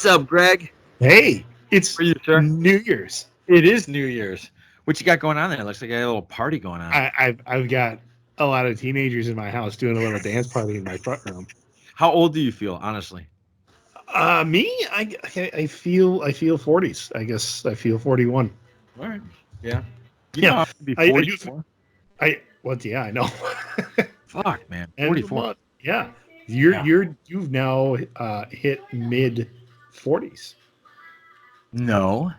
What's up, Greg? Hey, it's For you, sir. New Year's. It is New Year's. What you got going on there? Looks like you got a little party going on. I've got a lot of teenagers in my house doing a little dance party in my front room. How old do you feel, honestly? Me, I feel 40s. I guess I feel 41. All right. Yeah. You Yeah, don't have to be I do. 44. Yeah, I know. Fuck, man. End of the 44. month. Yeah, Yeah. you've now hit mid 40s. No.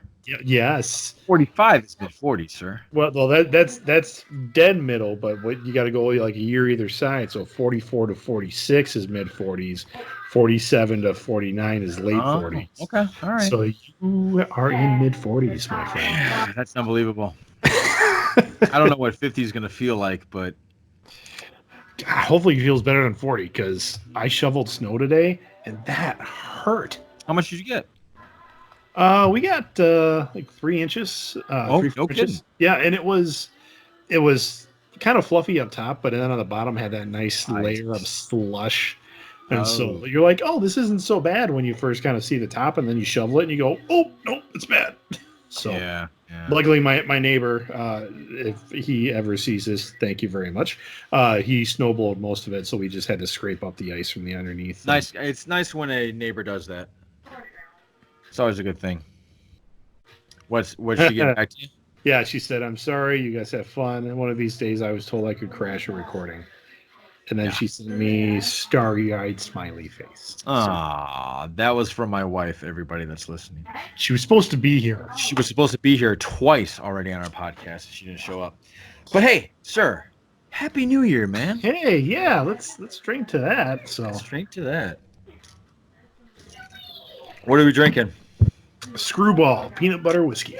Yes. 45 is mid 40s, sir. Well, that's dead middle, but what you got to go like a year either side. So 44 to 46 is mid 40s, 47 to 49 is late 40s. Okay. All right. So you are in mid 40s, my friend. Yeah, that's unbelievable. I don't know what 50 is going to feel like, but Hopefully, it feels better than 40 because I shoveled snow today and that hurt. how much did you get? We got like 3 inches. Oh, 3 no inches. kidding. Yeah, and it was kind of fluffy up top, but then on the bottom had that nice layer of slush. And so you're like, oh, this isn't so bad when you first kind of see the top, and then you shovel it and you go, oh, no, it's bad. So Yeah. luckily my neighbor, if he ever sees this, thank you very much. He snowblowed most of it, so we just had to scrape up the ice from the underneath. Nice. It's nice when a neighbor does that. It's always a good thing. What's she getting back to you? Yeah, she said, I'm sorry, you guys have fun. And one of these days I was told I could crash a recording. And then she sent me starry-eyed smiley face. Ah, that was from my wife, everybody that's listening. She was supposed to be here. She was supposed to be here twice already on our podcast. She didn't show up. But hey, sir, Happy New Year, man. Hey, yeah, let's drink to that. So Straight to that. What are we drinking? Screwball peanut butter whiskey.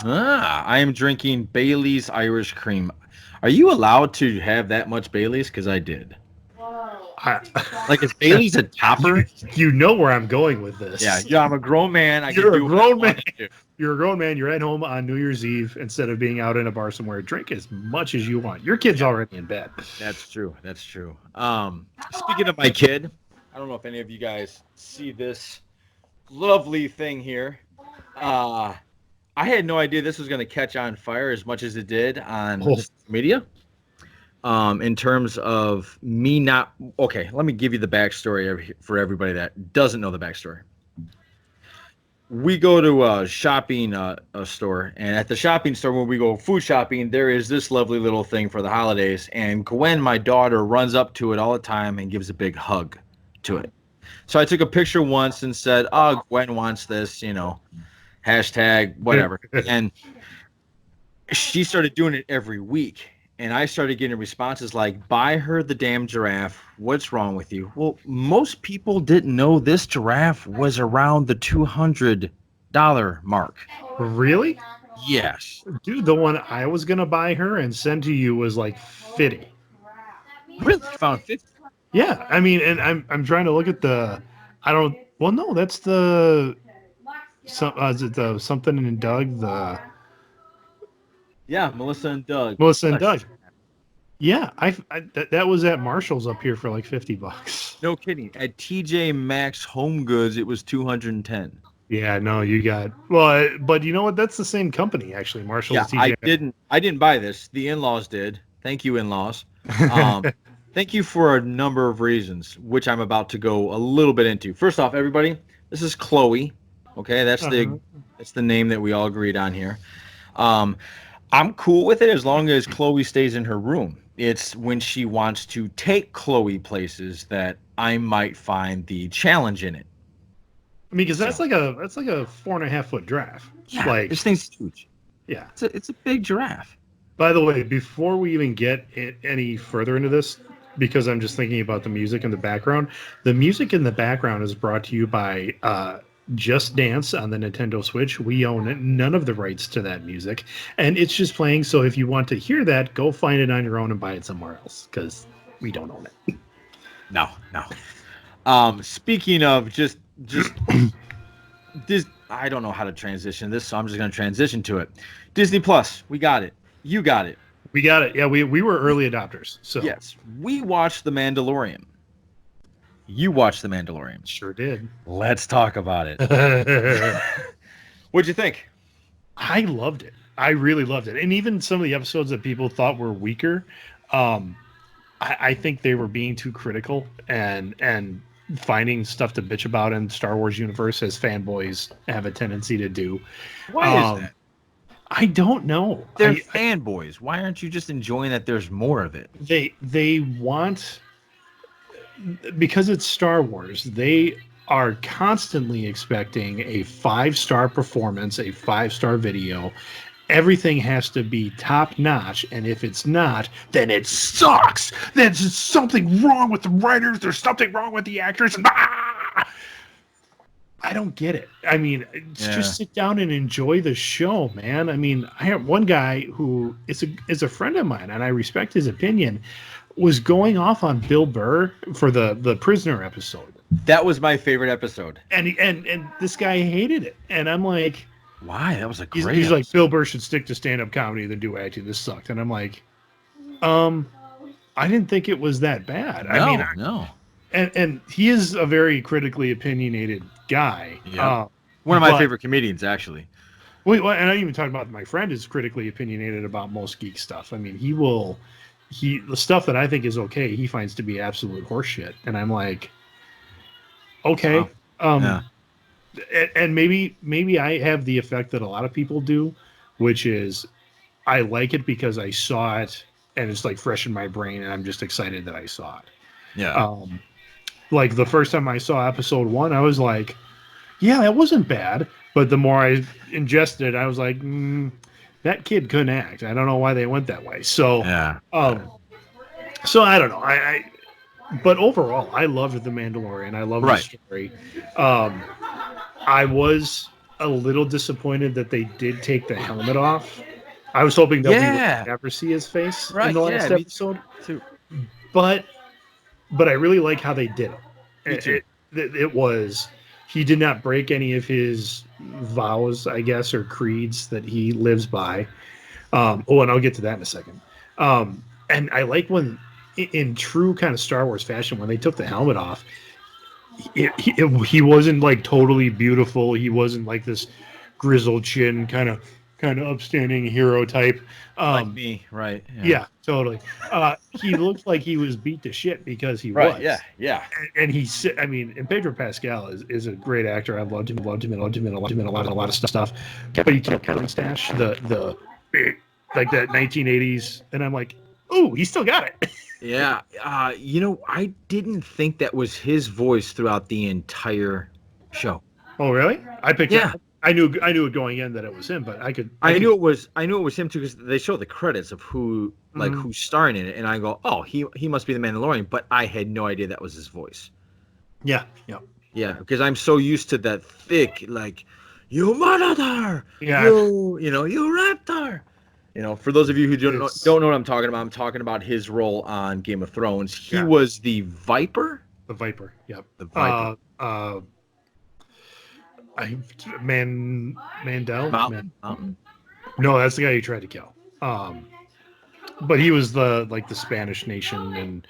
I am drinking Bailey's Irish Cream. Are you allowed to have that much Bailey's? Because I did. Like, is Bailey's a topper? You know where I'm going with this. Yeah, I'm a grown man. You're a grown man. You're a grown man. You're at home on New Year's Eve instead of being out in a bar somewhere. Drink as much as you want. Your kid's already in bed. That's true. Speaking of my kid, I don't know if any of you guys see this lovely thing here. I had no idea this was going to catch on fire as much as it did on social media. In terms of me not... Okay, let me give you the backstory for everybody that doesn't know the backstory. We go to a shopping store, and at the shopping store, when we go food shopping, there is this lovely little thing for the holidays, and Gwen, my daughter, runs up to it all the time and gives a big hug to it. So I took a picture once and said, oh, Gwen wants this, hashtag whatever. And she started doing it every week. And I started getting responses like, buy her the damn giraffe. What's wrong with you? Well, most people didn't know this giraffe was around the $200 mark. Really? Yes. Dude, the one I was going to buy her and send to you was like 50. Really? Found 50? Yeah. I mean, and I'm trying to look at the, that's the, is it the something in Doug, Yeah, Melissa and Doug. Yeah, that was at Marshall's up here for like $50. No kidding. At TJ Maxx Home Goods, it was $210. Yeah, no, you got but you know what? That's the same company actually. Marshall's. Yeah, TJ. I didn't buy this. The in-laws did. Thank you, in-laws. Thank you for a number of reasons, which I'm about to go a little bit into. First off, everybody, this is Chloe. Okay, that's the name that we all agreed on here. I'm cool with it as long as Chloe stays in her room. It's when she wants to take Chloe places that I might find the challenge in it. I mean, because that's like a 4.5 foot giraffe. Yeah, like this thing's huge. Yeah, it's a big giraffe. By the way, before we even get any further into this, because I'm just thinking about the music in the background. The music in the background is brought to you by Just Dance on the Nintendo Switch. We own none of the rights to that music, and it's just playing. So if you want to hear that, go find it on your own and buy it somewhere else, because we don't own it. No. Speaking of just this, I don't know how to transition this, so I'm just going to transition to it. Disney Plus, we got it. You got it. We got it. Yeah, we were early adopters. So yes, we watched The Mandalorian. you watched The Mandalorian. Sure did. Let's talk about it. What'd you think? I loved it. I really loved it. And even some of the episodes that people thought were weaker, I think they were being too critical and finding stuff to bitch about in Star Wars universe, as fanboys have a tendency to do. Why is that? I don't know. They're fanboys. Why aren't you just enjoying that there's more of it? They want, because it's Star Wars, they are constantly expecting a 5-star performance, a 5-star video. Everything has to be top notch, and if it's not, then it sucks. There's something wrong with the writers. There's something wrong with the actors. I don't get it. I mean, just sit down and enjoy the show, man. I mean, I have one guy who is a friend of mine, and I respect his opinion, was going off on Bill Burr for the Prisoner episode. That was my favorite episode. And this guy hated it. And I'm like, why? That was a great he's like, Bill Burr should stick to stand-up comedy than do acting. This sucked. And I'm like, I didn't think it was that bad. No. And he is a very critically opinionated guy. Yeah. One of my favorite comedians, actually. Well, and I even talked about my friend is critically opinionated about most geek stuff. I mean, the stuff that I think is okay, he finds to be absolute horseshit. And I'm like, okay. Wow. And maybe I have the effect that a lot of people do, which is I like it because I saw it and it's like fresh in my brain and I'm just excited that I saw it. Yeah. Like the first time I saw episode 1, I was like, yeah, it wasn't bad. But the more I ingested it, I was like, that kid couldn't act. I don't know why they went that way. So, so I don't know. But overall, I loved The Mandalorian. I loved the story. I was a little disappointed that they did take the helmet off. I was hoping that we would never see his face in the last episode. Too. But I really like how they did it. It was, he did not break any of his vows, I guess, or creeds that he lives by. And I'll get to that in a second. And I like when, in true kind of Star Wars fashion, when they took the helmet off, he wasn't like totally beautiful. He wasn't like this grizzled chin kind of upstanding hero type. Like me, right? Yeah, totally. He looked like he was beat to shit because he was. Yeah. And and Pedro Pascal is a great actor. I've loved him in a lot of stuff. But he kept cutting stash, the like that 1980s, and I'm like, ooh, he still got it. Yeah. I didn't think that was his voice throughout the entire show. Oh, really? I picked it up. I knew it going in that it was him, but I knew it was him too, because they show the credits of who's starring in it, and I go, oh, he must be the Mandalorian, but I had no idea that was his voice. Yeah, because I'm so used to that thick, like, you monitor, you raptor. For those of you who don't know what I'm talking about his role on Game of Thrones. He was the Viper. The Viper, yep. The Viper. Mandel? Mountain? No, that's the guy you tried to kill. But he was the Spanish nation, and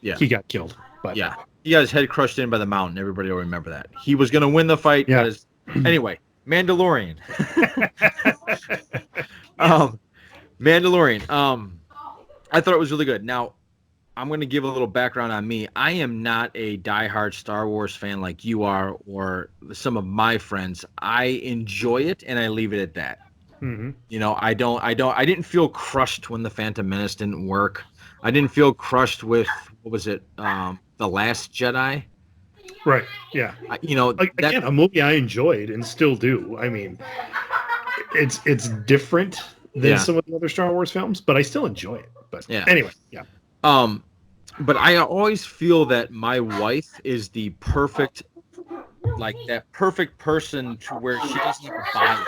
he got killed. But he got his head crushed in by the mountain. Everybody will remember that. He was going to win the fight. Yeah. Anyway, Mandalorian. Mandalorian. I thought it was really good. Now, I'm going to give a little background on me. I am not a diehard Star Wars fan like you are or some of my friends. I enjoy it and I leave it at that. Mm-hmm. I didn't feel crushed when The Phantom Menace didn't work. I didn't feel crushed with, what was it? The Last Jedi. Right. Yeah. Again, a movie I enjoyed and still do. I mean, it's different than some of the other Star Wars films, but I still enjoy it. But anyway, yeah. But I always feel that my wife is the perfect, like that perfect person to where she doesn't even buy it.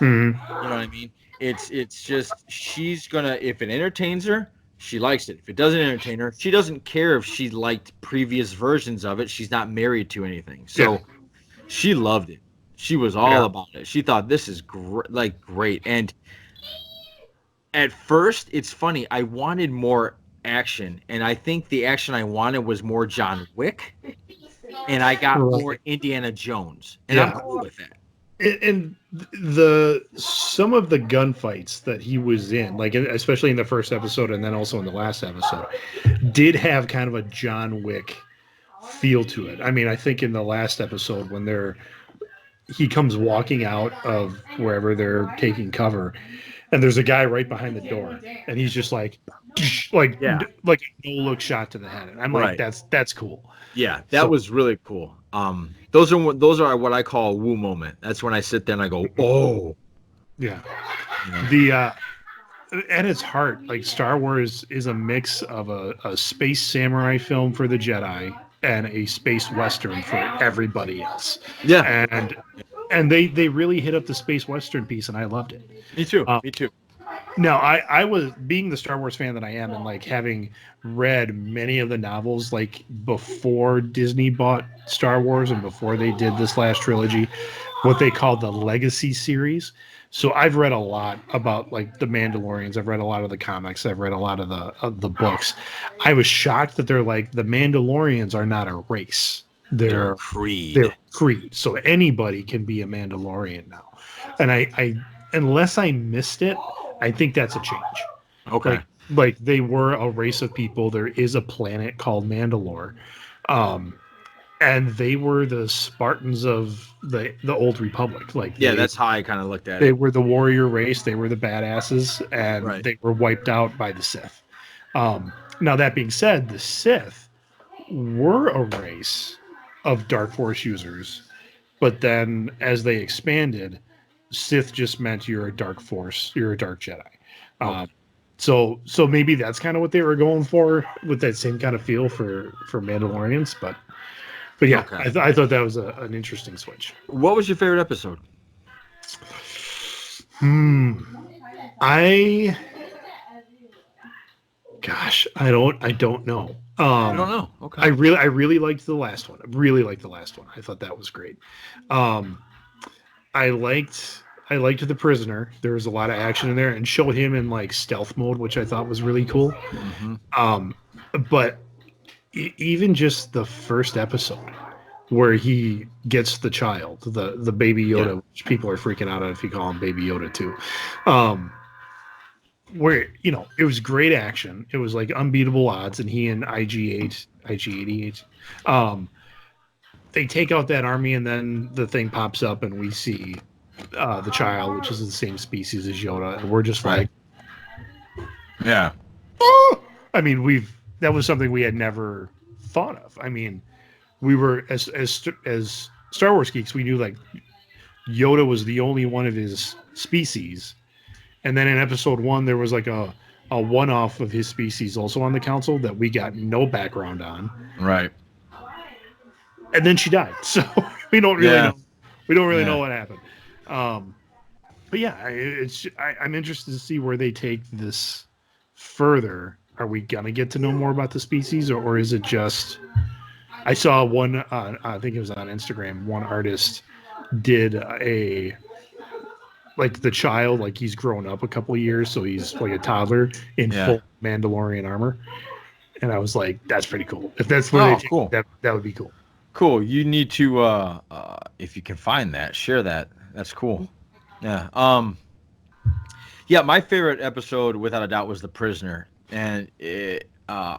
Mm-hmm. You know what I mean? It's just, she's gonna, if it entertains her, she likes it. If it doesn't entertain her, she doesn't care if she liked previous versions of it. She's not married to anything. So she loved it. She was all about it. She thought this is great. And at first, it's funny. I wanted more action, and I think the action I wanted was more John Wick, and I got more Indiana Jones, and I'm cool with that. And the some of the gunfights that he was in, like especially in the first episode and then also in the last episode, did have kind of a John Wick feel to it. I mean, I think in the last episode when he comes walking out of wherever they're taking cover, and there's a guy right behind the door, and he's just like a no look shot to the head. And I'm like, that's cool. Yeah, that was really cool. Those are what I call a woo moment. That's when I sit there and I go, oh, yeah. The at its heart, like Star Wars is a mix of a space samurai film for the Jedi and a space western for everybody else. Yeah, and they really hit up the space western piece, and I loved it. Me too. Me too. No, I was, being the Star Wars fan that I am, and like having read many of the novels like before Disney bought Star Wars and before they did this last trilogy, what they called the Legacy series. So I've read a lot about like the Mandalorians. I've read a lot of the comics. I've read a lot of the books. I was shocked that they're like, the Mandalorians are not a race. They're creed. They're creed. So anybody can be a Mandalorian now. And I unless I missed it, I think that's a change. Okay. Like they were a race of people. There is a planet called Mandalore. And they were the Spartans of the Old Republic. Like that's how I kind of looked at it. They were the warrior race. They were the badasses, and they were wiped out by the Sith. Now that being said, the Sith were a race of Dark Force users, but then as they expanded, Sith just meant you're a Dark Force, you're a Dark Jedi. So maybe that's kind of what they were going for with that same kind of feel for Mandalorians, but yeah, okay. I thought that was an interesting switch. What was your favorite episode? I don't know. I don't know. Okay. I really liked the last one. I thought that was great. I liked the prisoner. There was a lot of action in there, and showed him in like stealth mode, which I thought was really cool. Mm-hmm. But even just the first episode where he gets the child, the baby Yoda, which people are freaking out on if you call him Baby Yoda too. Where, it was great action. It was like unbeatable odds, and he and IG-88, they take out that army, and then the thing pops up, and we see the child, which is the same species as Yoda, and we're just like, yeah. Oh! I mean, that was something we had never thought of. I mean, we were as Star Wars geeks, we knew like Yoda was the only one of his species, and then in Episode 1 there was like a one-off of his species also on the council that we got no background on. Right. And then she died, so we don't really know. We don't really know what happened. But yeah, I'm interested to see where they take this further. Are we gonna get to know more about the species, or is it just? I saw one. I think it was on Instagram. One artist did like the child, like he's grown up a couple of years, so he's like a toddler in full Mandalorian armor, and I was like, that's pretty cool. If that's where they take it, that would be cool. Cool. You need to, if you can find that, share that. That's cool. Yeah. Yeah. My favorite episode, without a doubt, was The Prisoner. And I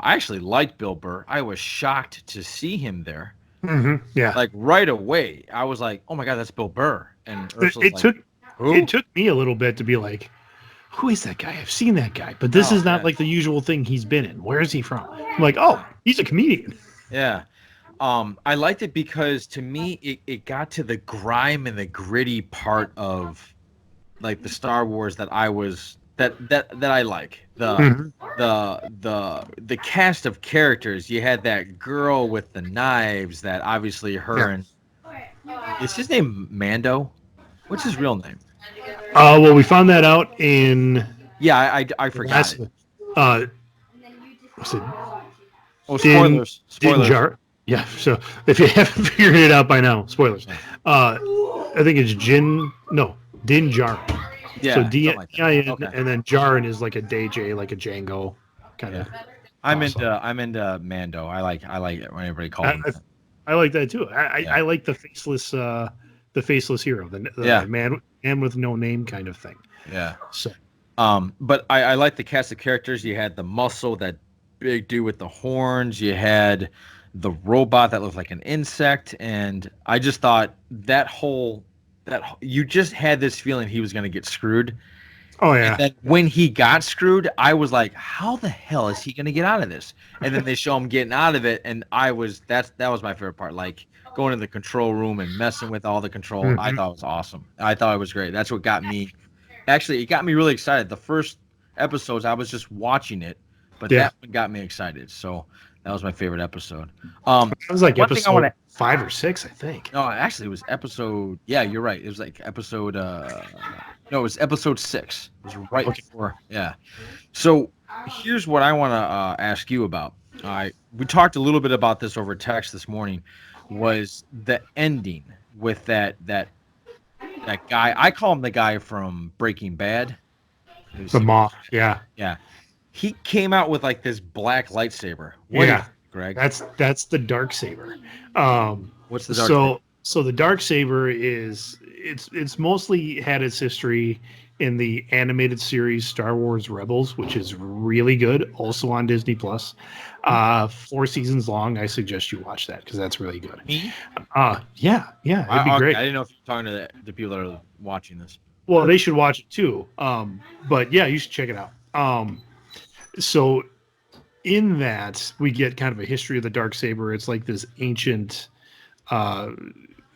actually liked Bill Burr. I was shocked to see him there. Mm-hmm. Yeah. Like right away, I was like, "Oh my God, that's Bill Burr!" And it took me a little bit to be like, "Who is that guy? I've seen that guy, but this is not like the usual thing he's been in. Where is he from?" I'm like, "Oh, he's a comedian." Yeah. I liked it because to me, it got to the grime and the gritty part of like the Star Wars that I was. That I like the cast of characters. You had that girl with the knives. That obviously and is his name Mando? What's his real name? Well, we found that out in I forgot. What's it? Oh, spoilers! Spoilers. Yeah. So if you haven't figured it out by now, spoilers. I think it's Din Djarin. Yeah, so D-I-N, and then Jaren is like a DJ, like a Django kind of. awesome. I'm into Mando. I like it when everybody calls I, him I, that. I like that too. I, Yeah. I like the faceless hero, the Yeah. man with no name kind of thing. Yeah. So But I like the cast of characters. You had the muscle, that big dude with the horns. You had the robot that looked like an insect, and I just thought you just had this feeling he was going to get screwed. oh And yeah, then when he got screwed, I was like, how the hell is he going to get out of this? And then they show him getting out of it, and that was my favorite part. Like going to the control room and messing with all the control. I hmm thought it was awesome. I thought it was great. That's what got me. Actually, it got me really excited. The first episodes, I was just watching it, but yeah. that one got me excited. So that was my favorite episode. It was like One thing I want episode to. 5 or 6, I think. No, actually, it was episode. Yeah, you're right. It was like episode. No, it was episode 6. It was right Okay. before. Yeah. So here's what I want to ask you about. We talked a little bit about this over text this morning. Was the ending with that guy? I call him the guy from Breaking Bad. Have you The seen? moth. Yeah, Yeah, he came out with like this black lightsaber. What is yeah. it, Greg? That's the dark saber. Um, What's the dark saber? so the dark saber is it's mostly had its history in the animated series Star Wars Rebels, which is really good, also on Disney Plus. 4 seasons long. I suggest you watch that because that's really good. Me? Yeah, it'd be Okay, great. I didn't know if you're talking to the people that are watching this. Well, they should watch it too. But yeah, you should check it out. So in that we get kind of a history of the dark saber. It's like this ancient. Uh,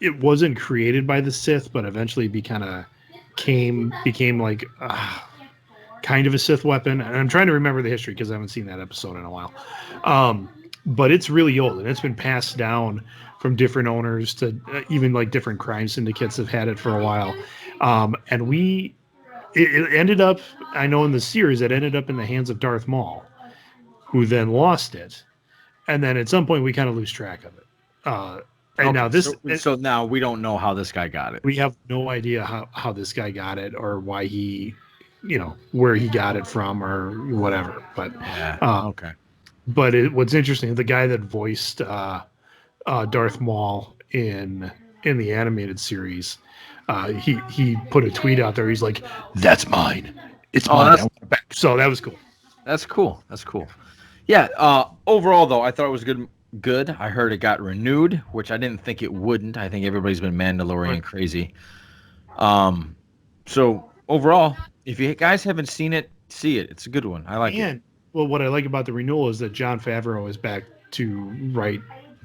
it wasn't created by the Sith, but eventually became like kind of a Sith weapon. And I'm trying to remember the history because I haven't seen that episode in a while. But it's really old and it's been passed down from different owners to even like different crime syndicates have had it for a while. And it ended up, I know in the series, it ended up in the hands of Darth Maul, who then lost it. And then at some point we kind of lose track of it. And Okay, now this, so now we don't know how this guy got it. we have no idea how this guy got it or why he, where he got it from or whatever. Yeah. Uh, Okay. what's interesting, the guy that voiced Darth Maul in the animated series, he put a tweet out there. He's like, "That's mine. It's Oh, mine. I that's want it back." So that was cool. that's cool. That's cool. Yeah. Overall, though, I thought it was good. Good. I heard it got renewed, which I didn't think it wouldn't. I think everybody's been Mandalorian Right. crazy. So overall, if you guys haven't seen it, see it. It's a good one. I like it. And well, what I like about the renewal is that Jon Favreau is back to write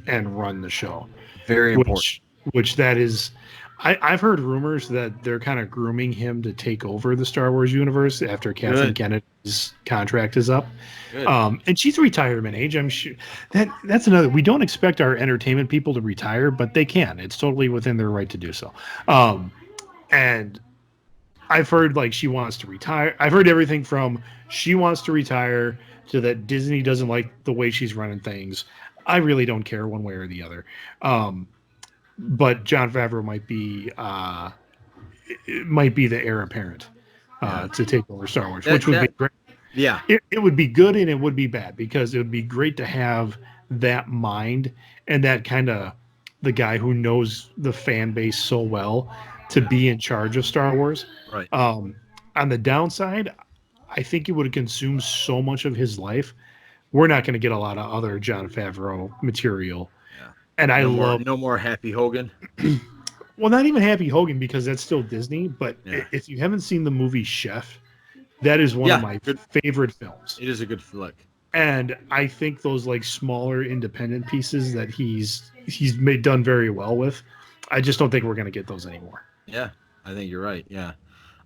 and run the show, Very important. which that is. I've heard rumors that they're kind of grooming him to take over the Star Wars universe after Kathleen Good. Kennedy's contract is up. Good. And she's retirement age. I'm sure that's another. We don't expect our entertainment people to retire, but they can. It's totally within their right to do so. And I've heard like she wants to retire. I've heard everything from she wants to retire to that Disney doesn't like the way she's running things. I really don't care one way or the other. But Jon Favreau might be the heir apparent to take over Star Wars, which would be great. Yeah. It would be good and it would be bad because it would be great to have that mind and that kind of the guy who knows the fan base so well to be in charge of Star Wars. Right. On the downside, I think it would consume so much of his life. We're not going to get a lot of other Jon Favreau material. Yeah. And I love no more Happy Hogan. well, not even Happy Hogan because that's still Disney. But Yeah. if you haven't seen the movie Chef, that is one of my favorite films. It is a good flick. And I think those like smaller independent pieces that he's done very well with. I just don't think we're going to get those anymore. Yeah, I think you're right. Yeah.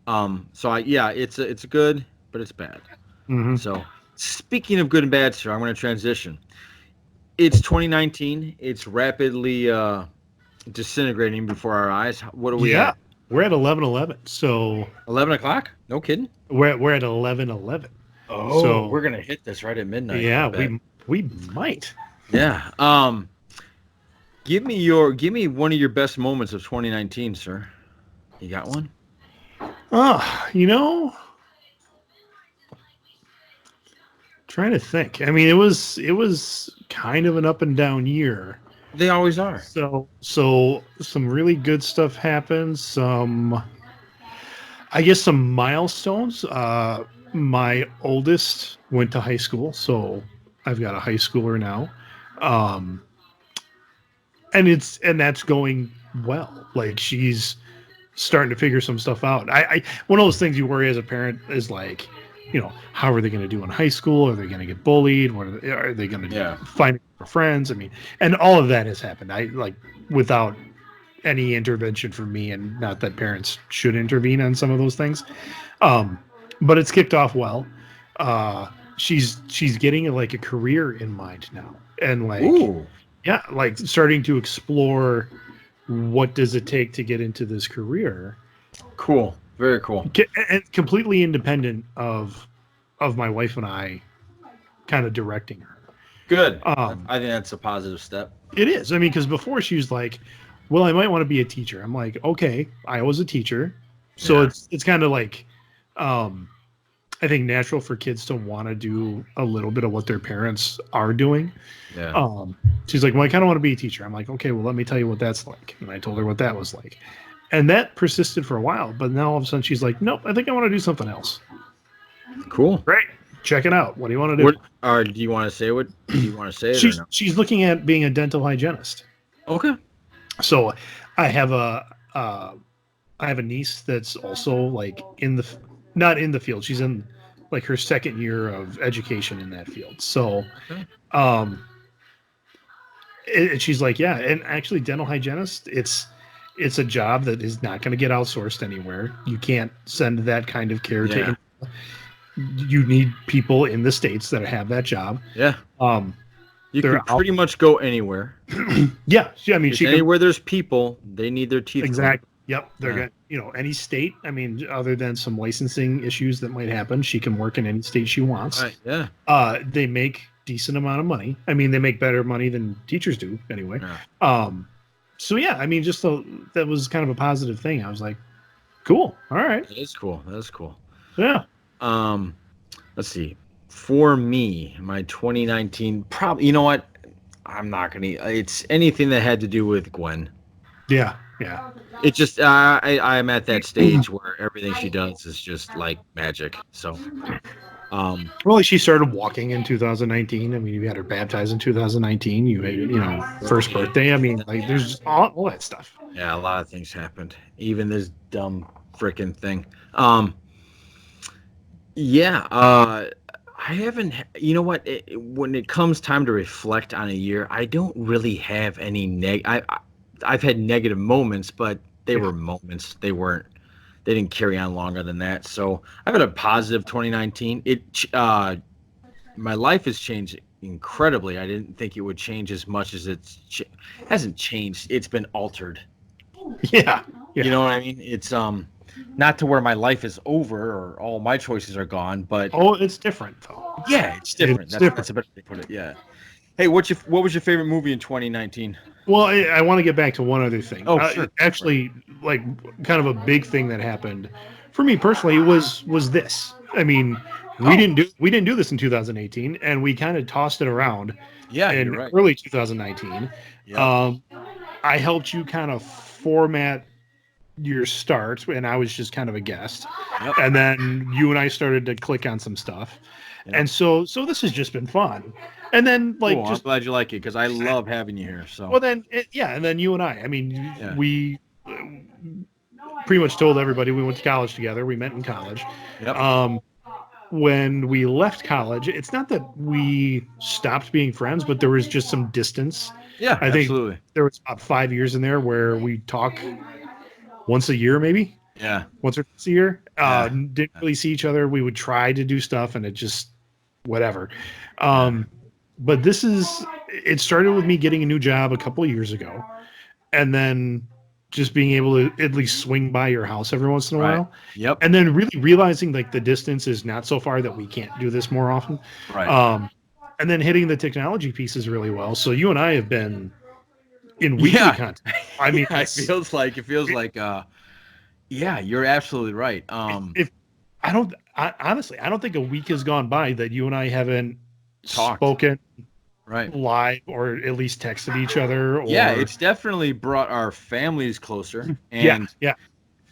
It's good, but it's bad. Mm-hmm. So speaking of good and bad, sir, I'm going to transition. It's 2019. It's rapidly disintegrating before our eyes. What are we at? We're at 11:11. So 11 o'clock? No kidding. we're at 11:11. Oh, so we're gonna hit this right at midnight. Yeah, we might. Yeah. Give me one of your best moments of 2019, sir. You got one? Trying to think. I mean, it was kind of an up and down year. They always are. So some really good stuff happened. I guess some milestones. My oldest went to high school, so I've got a high schooler now. Um, and that's going well. Like she's starting to figure some stuff out. I one of those things you worry as a parent is like, how are they going to do in high school? Are they going to get bullied? Are they going to find friends? I mean, and all of that has happened. I like without any intervention from me, and not that parents should intervene on some of those things. But it's kicked off well. She's getting like a career in mind now, and like, Ooh. yeah, like starting to explore what does it take to get into this career. Cool. Very cool. And completely independent of my wife and I kind of directing her. Good. I think that's a positive step. It is. I mean, because before she was like, well, I might want to be a teacher. I'm like, okay, I was a teacher. So it's kind of like, I think natural for kids to want to do a little bit of what their parents are doing. Yeah. She's like, well, I kind of want to be a teacher. I'm like, okay, well, let me tell you what that's like. And I told her what that was like. And that persisted for a while. But now all of a sudden she's like, nope, I think I want to do something else. Cool. Great. Check it out. What do you want to do? Do you want to say what? Do you want to say it or no? She's looking at being a dental hygienist. Okay. So I have a niece that's also like not in the field. She's in like her second year of education in that field. So, she's like, yeah, and actually dental hygienist, it's a job that is not going to get outsourced anywhere. You can't send that kind of care to. You need people in the States that have that job. Yeah. You can pretty much go anywhere. Yeah. I mean, anywhere there's people, they need their teeth. Exactly. Yep. They're going any state. I mean, other than some licensing issues that might happen, she can work in any state she wants. Right. Yeah. They make decent amount of money. I mean, they make better money than teachers do anyway. Yeah. So yeah, I mean, that was kind of a positive thing. I was like, cool. All right. That is cool. Yeah. Let's see. For me, my 2019, probably, you know what? I'm not going to, it's anything that had to do with Gwen. Yeah. Yeah. It just, I'm at that stage where everything she does is just like magic. So, well, she started walking in 2019. I mean, you had her baptized in 2019. You had, first birthday. I mean, like, there's all that stuff. Yeah, a lot of things happened. Even this dumb freaking thing. I haven't, you know what, when it comes time to reflect on a year, I don't really have any I've had negative moments, but they were moments. They didn't carry on longer than that. So I've had a positive 2019. My life has changed incredibly. I didn't think it would change as much as hasn't changed. It's been altered. Yeah. You know what I mean? It's, not to where my life is over or all my choices are gone, but it's different though. Yeah, it's different. That's a better way to put it. Yeah. Hey, what was your favorite movie in 2019? Well, I want to get back to one other thing. Oh, sure. Actually, like kind of a big thing that happened for me personally was this. I mean, we didn't do this in 2018, and we kind of tossed it around. Yeah, in you're right. early 2019. Yeah. I helped you kind of format your start, and I was just kind of a guest. Yep. And then you and I started to click on some stuff. Yep. And so this has just been fun. And then cool. I'm glad you like it because I love having you here. So well, then and then you and I mean, we pretty much told everybody we went to college together. We met in college. Yep. When we left college, it's not that we stopped being friends, but there was just some distance. Yeah, I think absolutely. There was about 5 years in there where we talk once a year, maybe. Yeah. Once or twice a year. Didn't really see each other. We would try to do stuff and it just whatever. But it started with me getting a new job a couple of years ago. And then just being able to at least swing by your house every once in a while. Yep. And then really realizing like the distance is not so far that we can't do this more often. Right. And then hitting the technology pieces really well. So you and I have been in weekly content. I mean, it feels like, yeah, you're absolutely right. Honestly, I don't think a week has gone by that you and I haven't Talked. spoken Right. live or at least texted each other. Or Yeah, it's definitely brought our families closer, yeah, and yeah.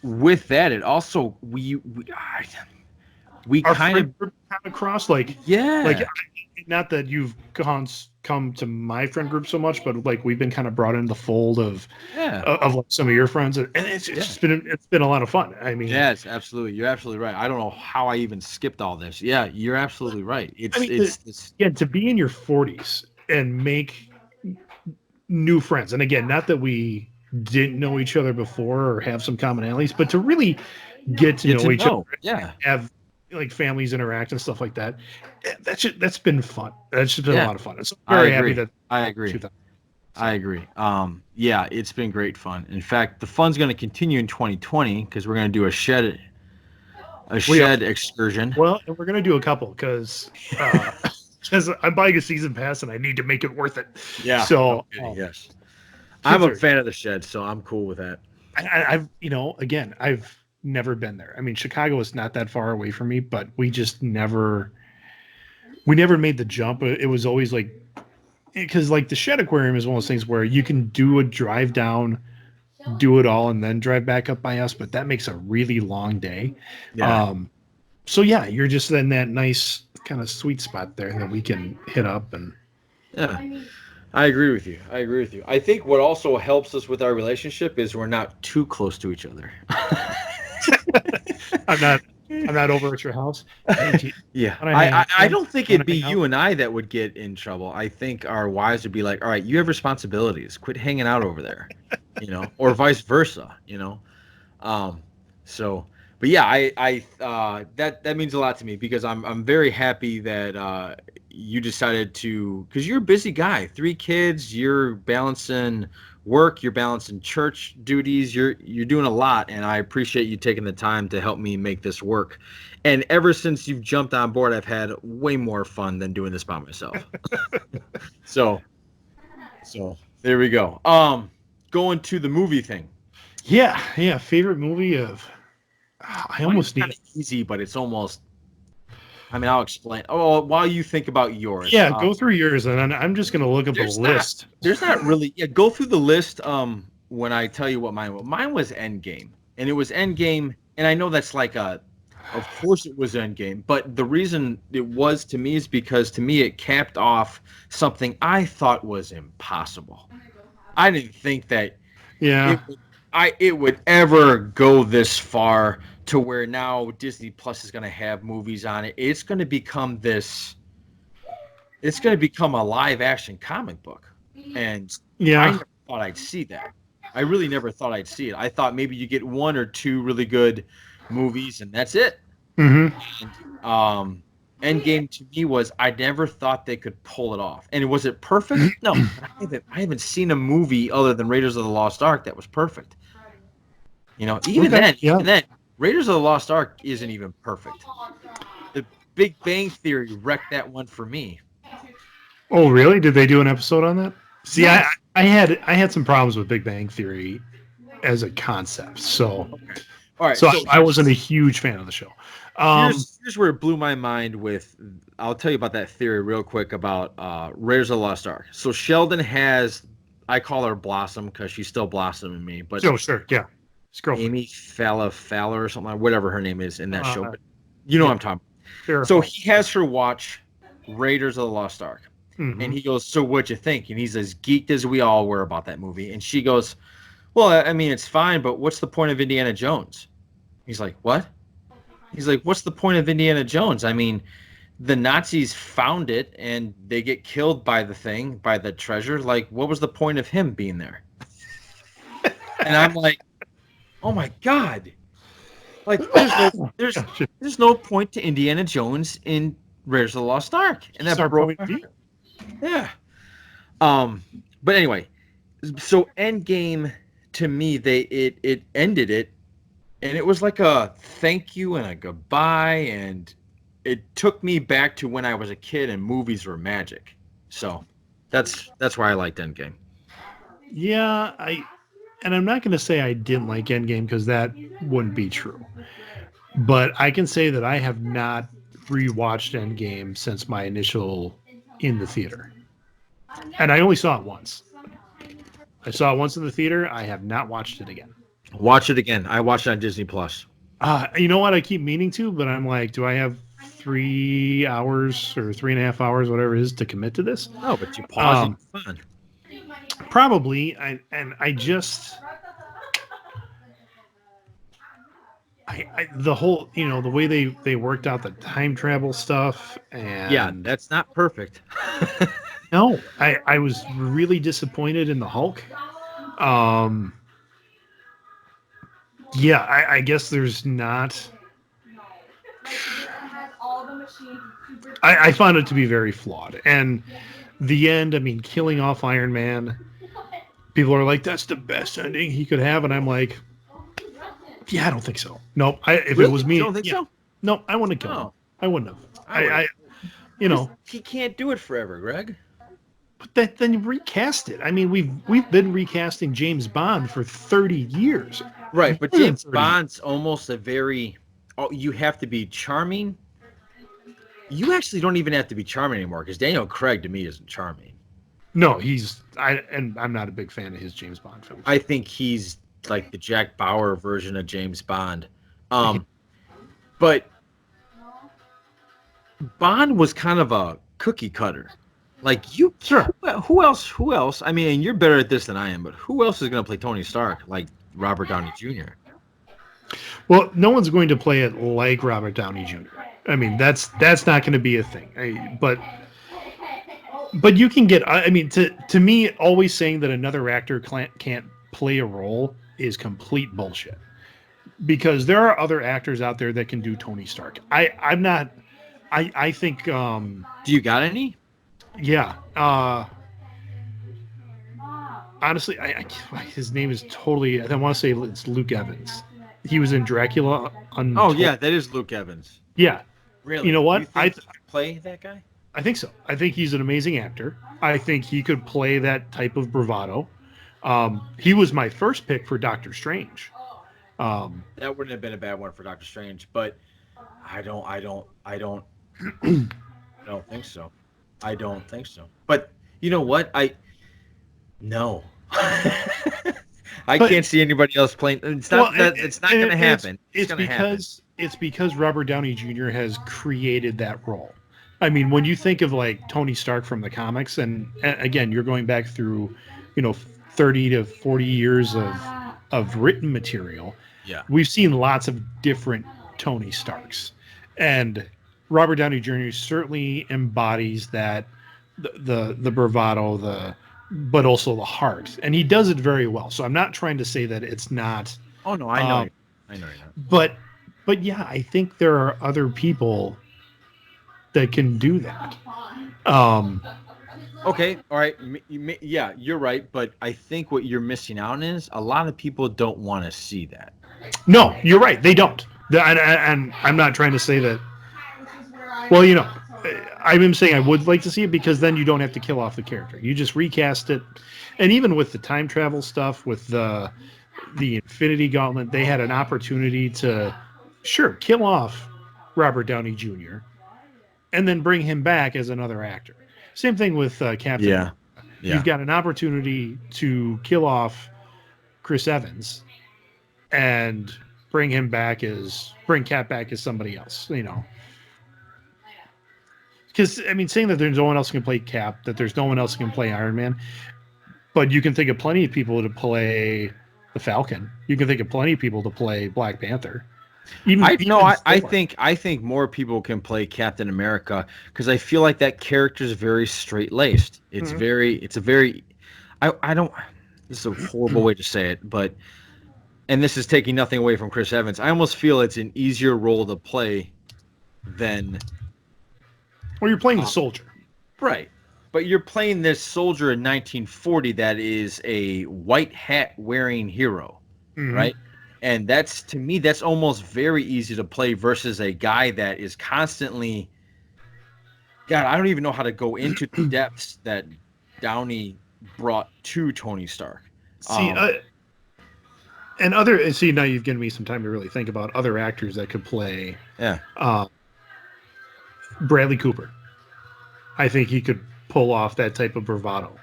with that, it also we Our kind of friend group kind of crossed like yeah not that you've come to my friend group so much, but like we've been kind of brought in the fold of yeah like some of your friends, and it's yeah. just been a lot of fun. I mean, Yes, absolutely. You're absolutely right. I don't know how I even skipped all this. Yeah, you're absolutely right. I mean, It's yeah, to be in your 40s and make new friends, and again, not that we didn't know each other before or have some commonalities, but to really get to get know to each other, know. Yeah, have like families interact and stuff like that. That's been fun. That's just been a yeah. lot of fun. So I'm I very happy agree. that I agree. 2000. I agree. Yeah, it's been great fun. In fact, the fun's going to continue in 2020 because we're going to do a We are shed excursion. well, and we're gonna do a couple because I'm buying a season pass and I need to make it worth it. Yeah. So No kidding, yes. I'm kids a are. fan of the shed, so I'm cool with that. I've again I've never been there. I mean, Chicago is not that far away from me, but we never made the jump. It was always like because like the shed aquarium is one of those things where you can do a drive down, do it all, and then drive back up by us, but that makes a really long day. Yeah. So yeah, you're just in that nice kind of sweet spot there that we can hit up and Yeah. I agree with you. I agree with you. I think what also helps us with our relationship is we're not too close to each other. I'm not over at your house. Hey, Yeah, wanna hang I out? don't think Wanna it'd be hang out? you and I that would get in trouble. I think our wives would be like, "All right, you have responsibilities. Quit hanging out over there," or vice versa. Um, so, but yeah, that means a lot to me because I'm very happy that you decided to because you're a busy guy, 3 kids, you're balancing work, you're balancing church duties, you're doing a lot, and I appreciate you taking the time to help me make this work. And ever since you've jumped on board, I've had way more fun than doing this by myself. So, so there we go. Going to the movie thing. Yeah, yeah. Favorite movie of I Mine's almost kind need of easy, but it's almost. I mean, I'll explain. Oh, while you think about yours, yeah, go through yours and then I'm just gonna look up a there's not. list. There's not really. Yeah, go through the list. When I tell you what mine was, mine was Endgame, and it was Endgame, and I know that's like a. Of course, it was Endgame, but the reason it was to me is because to me it capped off something I thought was impossible. I didn't think that Yeah. it would ever go this far to where now Disney Plus is going to have movies on it. It's going to become a live action comic book. And I Yeah. never thought I'd see that. I really never thought I'd see it. I thought maybe you get 1 or 2 really good movies and that's it. Mm-hmm. And Endgame to me was I never thought they could pull it off. And was it perfect? No. I haven't seen a movie other than Raiders of the Lost Ark that was perfect. Okay. Yeah. Even then, Raiders of the Lost Ark isn't even perfect. The Big Bang Theory wrecked that one for me. Oh, really? Did they do an episode on that? See, No. I had some problems with Big Bang Theory as a concept, so Okay. All right. so I wasn't a huge fan of the show. Here's where it blew my mind with. I'll tell you about that theory real quick about Raiders of the Lost Ark. So Sheldon has, I call her Blossom because she's still blossoming me, but Oh, sure, yeah, his girlfriend. Amy Fowler or something, whatever her name is in that show. But what yeah. I'm talking about. Sure. So he has her watch Raiders of the Lost Ark. Mhm. And he goes, "So what'd you think?" And he's as geeked as we all were about that movie. And she goes, "Well, I mean, it's fine, but what's the point of Indiana Jones?" He's like, "What?" He's like, "What's the point of Indiana Jones? I mean, the Nazis found it and they get killed by the treasure. Like, what was the point of him being there?" And I'm like, "Oh my God. Like, there's no point to Indiana Jones in Raiders of the Lost Ark." And that broke my heart. Yeah. But anyway, so Endgame to me, it ended it, and it was like a thank you and a goodbye, and it took me back to when I was a kid and movies were magic. So that's why I liked Endgame. Yeah, and I'm not going to say I didn't like Endgame because that wouldn't be true. But I can say that I have not rewatched Endgame since my initial in the theater. And I only saw it once. I saw it once in the theater. I have not watched it again. Watch it again. I watched it on Disney Plus. You know what? I keep meaning to, but I'm like, do I have 3 hours or 3.5 hours, whatever it is, to commit to this? No, but you pause and it's fun. Probably. The whole, the way they worked out the time travel stuff, and Yeah, that's not perfect. no, I was really disappointed in the Hulk. Yeah, I guess there's not. I found it to be very flawed, and the end. I mean, killing off Iron Man. People are like, "That's the best ending he could have," and I'm like, "Yeah, I don't think so. Nope. If Really? it was me, You don't think so? No, I wouldn't kill him. Oh. I wouldn't have. I He he can't do it forever, Greg. But then you recast it. I mean, we've been recasting James Bond for 30 years. Right, but More than James 30. Bond's almost a very. Oh, you have to be charming. You actually don't even have to be charming anymore because Daniel Craig to me isn't charming. No, I'm not a big fan of his James Bond films. I think he's like the Jack Bauer version of James Bond. But Bond was kind of a cookie cutter. Like you, Sure. Who else? I mean, and you're better at this than I am, but who else is going to play Tony Stark like Robert Downey Jr.? Well, no one's going to play it like Robert Downey Jr. I mean, that's not going to be a thing. But you can get. I mean, to me, always saying that another actor can't play a role is complete bullshit. Because there are other actors out there that can do Tony Stark. I'm not. I think. Do you got any? Yeah. Honestly, his name is totally. I want to say it's Luke Evans. He was in Dracula. Oh yeah, that is Luke Evans. Yeah. Really? You know what? You think he could play that guy? I think so. I think he's an amazing actor. I think he could play that type of bravado. He was my first pick for Doctor Strange. That wouldn't have been a bad one for Doctor Strange, but I don't think so. I don't think so. But you know what? No. I can't see anybody else playing. It's not going to happen. It's because Robert Downey Jr. has created that role. I mean, when you think of like Tony Stark from the comics, and again, you're going back through, 30 to 40 years of written material. Yeah. We've seen lots of different Tony Starks, and Robert Downey Jr. certainly embodies that the bravado, but also the heart, and he does it very well. So I'm not trying to say that it's not. Oh no, I know. I know. But yeah, I think there are other people that can do that. Okay, all right. Yeah, you're right. But I think what you're missing out is a lot of people don't want to see that. No, you're right. They don't. And I'm not trying to say that. Well, I'm saying I would like to see it because then you don't have to kill off the character. You just recast it. And even with the time travel stuff, with the Infinity Gauntlet, they had an opportunity to, sure, kill off Robert Downey Jr. and then bring him back as another actor. Same thing with Captain America. Yeah. You've got an opportunity to kill off Chris Evans and bring Cap back as somebody else, Because, I mean, saying that there's no one else who can play Cap, that there's no one else who can play Iron Man, but you can think of plenty of people to play the Falcon. You can think of plenty of people to play Black Panther. I think more people can play Captain America because I feel like that character is very straight laced. It's I don't. This is a horrible way to say it, but and this is taking nothing away from Chris Evans. I almost feel it's an easier role to play than. Well, you're playing the soldier, right? But you're playing this soldier in 1940 that is a white hat wearing hero, right? And that's, to me, that's almost very easy to play versus a guy that is constantly, God, I don't even know how to go into the depths that Downey brought to Tony Stark. See, And other see now you've given me some time to really think about other actors that could play Yeah. Bradley Cooper. I think he could pull off that type of bravado.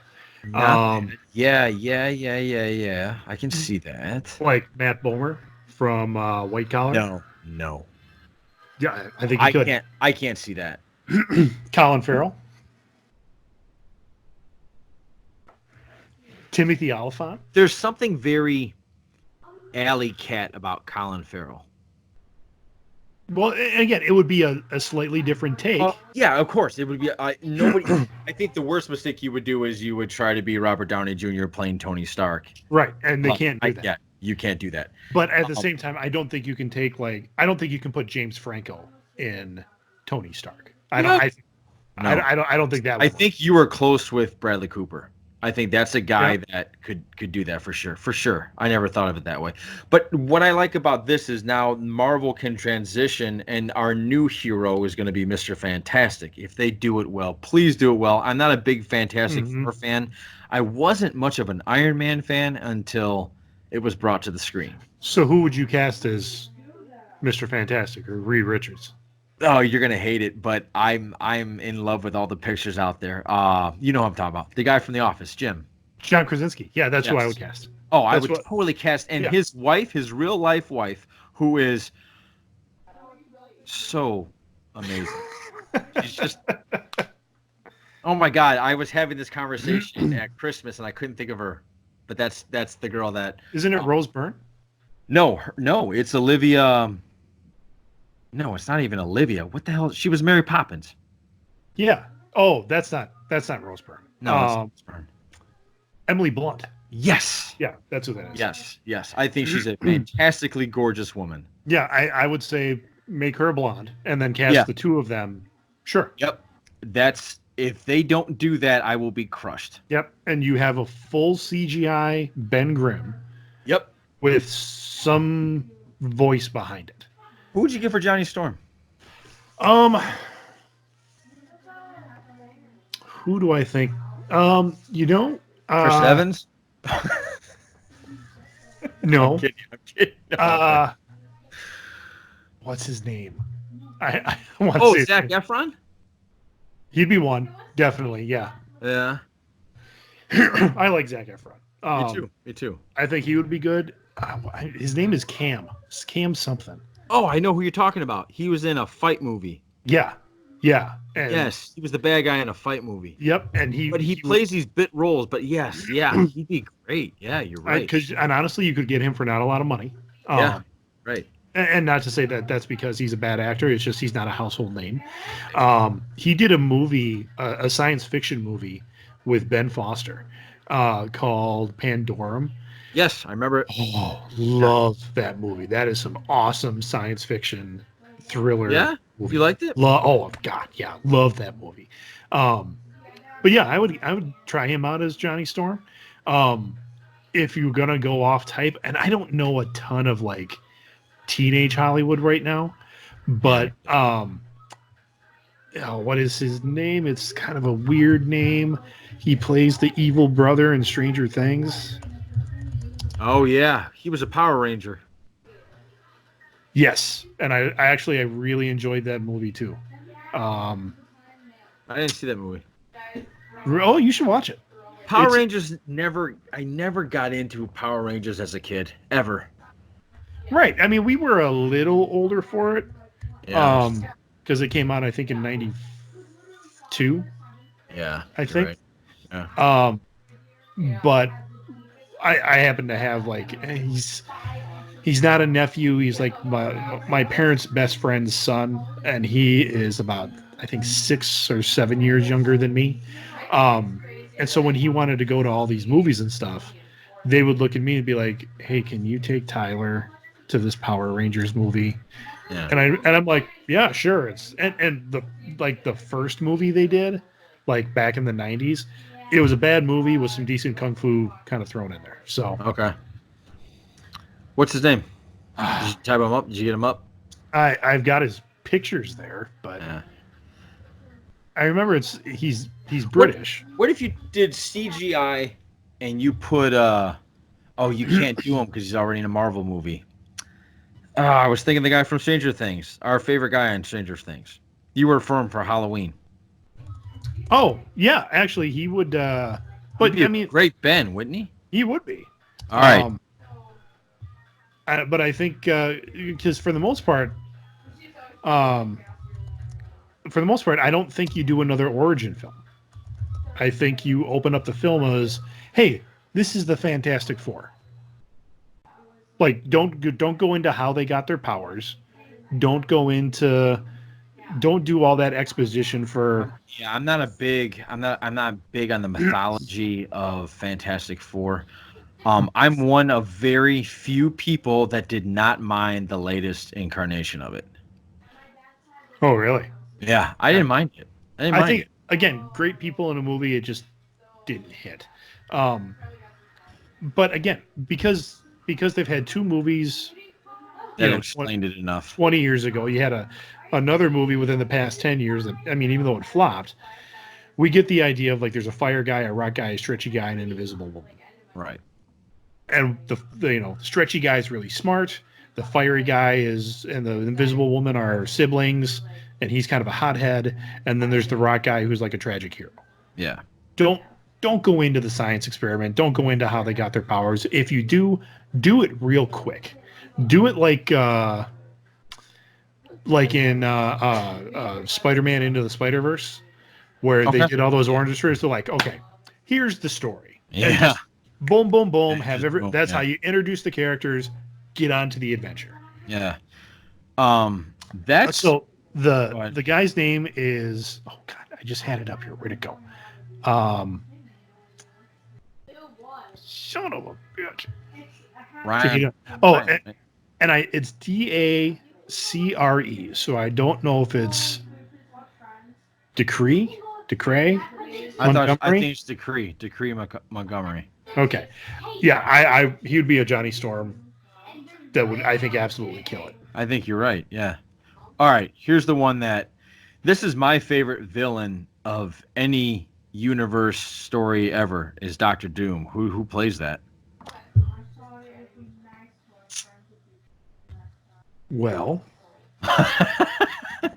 Not bad. Yeah. I can see that. Like Matt Bomer from White Collar. No. Yeah, I think he could. I can't see that. Colin Farrell. Timothy Olyphant. There's something very alley cat about Colin Farrell. Well, again, it would be a slightly different take. Yeah, of course. It would be nobody. I think the worst mistake you would do is you would try to be Robert Downey Jr. playing Tony Stark. Right, and they can't do that. Yeah, you can't do that. But at the same time, I don't think you can take I don't think you can put James Franco in Tony Stark. I don't think that would I think you were close with Bradley Cooper. I think that's a guy that could do that for sure. For sure. I never thought of it that way. But what I like about this is now Marvel can transition and our new hero is going to be Mr. Fantastic. If they do it well, please do it well. I'm not a big Fantastic Four fan. I wasn't much of an Iron Man fan until it was brought to the screen. So who would you cast as Mr. Fantastic or Reed Richards? Oh, you're gonna hate it, but I'm in love with all the pictures out there. You know who I'm talking about. The guy from The Office, Jim. John Krasinski. Yeah, that's who I would cast. Oh, I would totally cast. And his wife, his real life wife, who is so amazing. She's just oh my God. I was having this conversation at Christmas and I couldn't think of her. But that's the girl that isn't it Rose Byrne? No, it's Olivia. No, it's not even Olivia. What the hell? She was Mary Poppins. Yeah. Oh, that's not Rose Byrne. No, that's not Rose Byrne. Emily Blunt. Yes. Yeah, that's who that is. Yes. I think she's a fantastically gorgeous woman. Yeah, I would say make her a blonde and then cast the two of them. Sure. Yep. If they don't do that, I will be crushed. Yep. And you have a full CGI Ben Grimm. Yep. With some voice behind it. Who would you give for Johnny Storm? Who do I think? Chris Evans? No. I'm kidding. No. What's his name? I want to say Zac Efron? He'd be one, definitely. Yeah. Yeah. I like Zac Efron. Me too. I think he would be good. His name is Cam. It's Cam something. Oh, I know who you're talking about. He was in a fight movie. Yeah. And yes, he was the bad guy in a fight movie. Yep, and he plays these bit roles. But yes, he'd be great. Yeah, you're right. And honestly, you could get him for not a lot of money. Right. And not to say that that's because he's a bad actor. It's just he's not a household name. He did a movie, a science fiction movie with Ben Foster called Pandorum. Yes, I remember it. Oh, love that movie. That is some awesome science fiction thriller. Yeah? Movie. You liked it? Oh, God, yeah. Love that movie. But yeah, I would try him out as Johnny Storm. If you're going to go off type, and I don't know a ton of like teenage Hollywood right now, but what is his name? It's kind of a weird name. He plays the evil brother in Stranger Things. Oh yeah, he was a Power Ranger. Yes, and I really enjoyed that movie too. I didn't see that movie. Oh, you should watch it. Power Rangers I never got into Power Rangers as a kid ever. Right. I mean, we were a little older for it. Yeah. Because it came out, I think, in '92. Yeah. I think. Right. Yeah. But I happen to have he's not a nephew. He's like my parents' best friend's son, and he is about I think 6 or 7 years younger than me. And so when he wanted to go to all these movies and stuff, they would look at me and be like, "Hey, can you take Tyler to this Power Rangers movie?" Yeah. And I'm like, "Yeah, sure." And the first movie they did, like back in the '90s, it was a bad movie with some decent kung fu kind of thrown in there. So okay. What's his name? Did you type him up? Did you get him up? I've got his pictures there, but I remember he's British. What if you did CGI and you put Oh, you can't do him because he's already in a Marvel movie. I was thinking the guy from Stranger Things, our favorite guy on Stranger Things. You were for him for Halloween. Oh, yeah, actually, he would. He'd But be I a mean, great Ben, wouldn't he? he would be. All right. But I think because um, for the most part, I don't think you do another origin film. I think you open up the film as, hey, this is the Fantastic Four. Like, don't go into how they got their powers. Don't go into don't do all that exposition for. Yeah, I'm not big on the mythology of Fantastic Four. I'm one of very few people that did not mind the latest incarnation of it. Oh, really? Yeah, I didn't mind it. I didn't I mind think it. again, great people in a movie. It just didn't hit. Um, but again, because they've had two movies, That explained it enough. 20 years ago, you had another movie within the past 10 years that, I mean, even though it flopped, we get the idea of like there's a fire guy, a rock guy, a stretchy guy, and an invisible woman. Right. And the stretchy guy is really smart. The fiery guy and the invisible woman are siblings, and he's kind of a hothead. And then there's the rock guy who's like a tragic hero. Yeah. Don't go into the science experiment. Don't go into how they got their powers. If you do it real quick. Do it like in Spider-Man Into the Spider-Verse, where they did all those orange strips. They're like, okay, here's the story. Yeah. And just boom, boom, boom. Boom, That's how you introduce the characters. Get on to the adventure. Yeah. That's So the guy's name is, oh God, I just had it up here. Where'd it go? Son of a bitch. Ryan. Oh, and it's DACRE. So I don't know if it's Decree. I think it's Decree Montgomery. Okay, yeah, he would be a Johnny Storm that would, I think, absolutely kill it. I think you're right. Yeah. All right. Here's the one this is my favorite villain of any universe story ever is Doctor Doom. Who plays that? Well,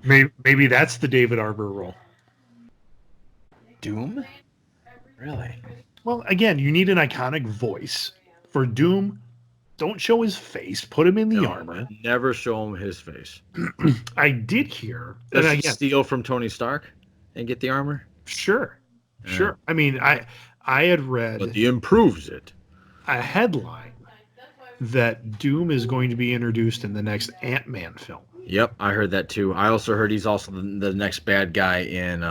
maybe that's the David Arbor role. Doom? Really? Well, again, you need an iconic voice for Doom. Don't show his face. Put him in the armor. Never show him his face. I did hear. Does he steal from Tony Stark and get the armor? Sure. I mean, I had read. But he improves it. A headline that Doom is going to be introduced in the next Ant-Man film. Yep, I heard that too. I also heard he's also the next bad guy in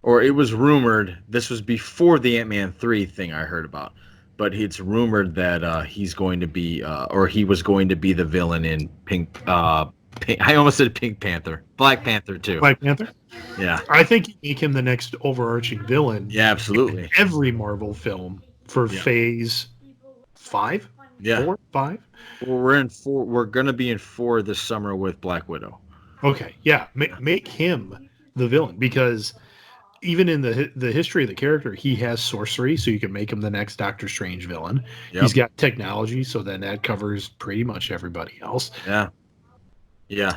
or it was rumored, this was before the Ant-Man 3 thing I heard about, but it's rumored that he's going to be or he was going to be the villain in Pink I almost said Pink Panther. Black Panther too. Black Panther? Yeah. I think you make him the next overarching villain. Yeah, absolutely. Every Marvel film for phase 5? Yeah. 4, 5? Well, we're in 4. We're going to be in 4 this summer with Black Widow. Okay. Yeah. Make him the villain, because even in the history of the character, he has sorcery, so you can make him the next Doctor Strange villain. Yep. He's got technology, so then that covers pretty much everybody else. Yeah. Yeah.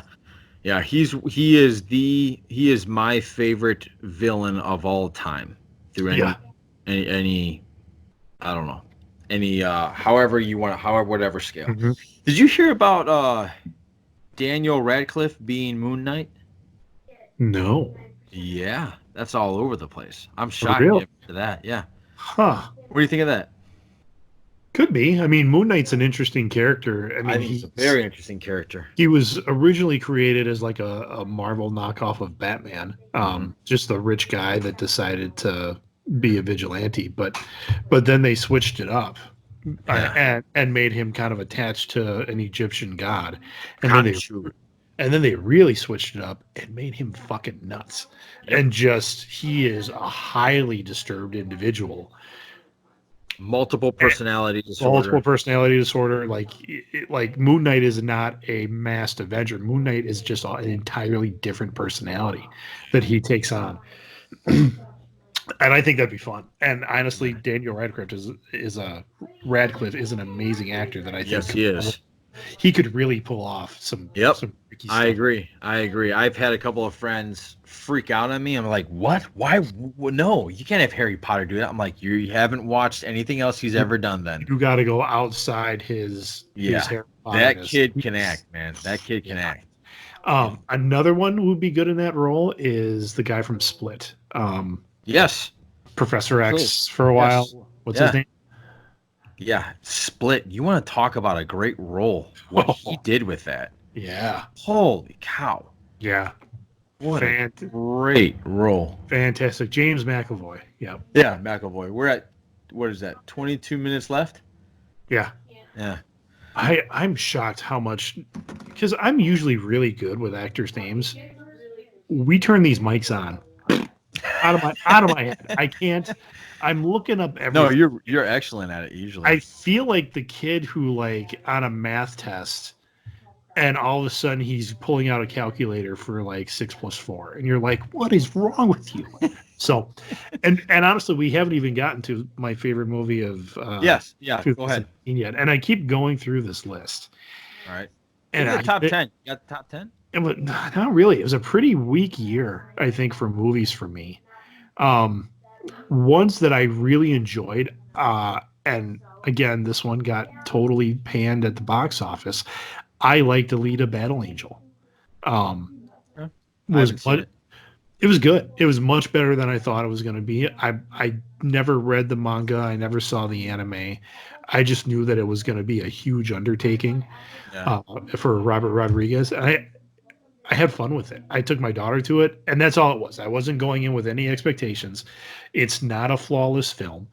Yeah, he is my favorite villain of all time through any I don't know, any however you want, whatever scale. Mm-hmm. Did you hear about Daniel Radcliffe being Moon Knight? No. Yeah, that's all over the place. I'm shocked to that. Yeah. Huh. What do you think of that? Could be. I mean, Moon Knight's an interesting character. I mean, he's a very interesting character. He was originally created as like a Marvel knockoff of Batman. Just the rich guy that decided to be a vigilante, but then they switched it up and made him kind of attached to an Egyptian god, and then they really switched it up and made him fucking nuts. Yep. And he is a highly disturbed individual. Multiple personality disorder. Like Moon Knight is not a masked Avenger. Moon Knight is just an entirely different personality that he takes on. And I think that'd be fun. And honestly, Daniel Radcliffe is an amazing actor that I think Yes, he is. he could really pull off some Yep. tricky I stuff. agree. I agree. I've had a couple of friends freak out on me. I'm like, what? Why? No, you can't have Harry Potter do that. I'm like, you haven't watched anything else he's ever done then. You got to go outside his Yeah. Harry That Potterness. kid can act, man. That kid can Yeah. act. Another one who would be good in that role is the guy from Split. Yes. Professor X for a Yes. while. What's his name? Yeah. Split. You want to talk about a great role? What he did with that. Yeah. Holy cow. Yeah. What a great role. Fantastic. James McAvoy. Yeah. Yeah, McAvoy. We're at, what is that, 22 minutes left? Yeah. Yeah. I'm shocked how much, because I'm usually really good with actors' names. We turn these mics on out of my head. I can't. I'm looking up everything. No, you're excellent at it usually. I feel like the kid who, like, on a math test, and all of a sudden he's pulling out a calculator for like 6 + 4, and you're like, what is wrong with you? So, and honestly, we haven't even gotten to my favorite movie of yes, yeah, go ahead. Yet, and I keep going through this list. All right, and the top 10. You got the top 10? Not really. It was a pretty weak year, I think, for movies for me. Ones that I really enjoyed, and again, this one got totally panned at the box office. I liked Alita: Battle Angel. It was good. It was much better than I thought it was going to be. I never read the manga. I never saw the anime. I just knew that it was going to be a huge undertaking for Robert Rodriguez. And I had fun with it. I took my daughter to it, and that's all it was. I wasn't going in with any expectations. It's not a flawless film.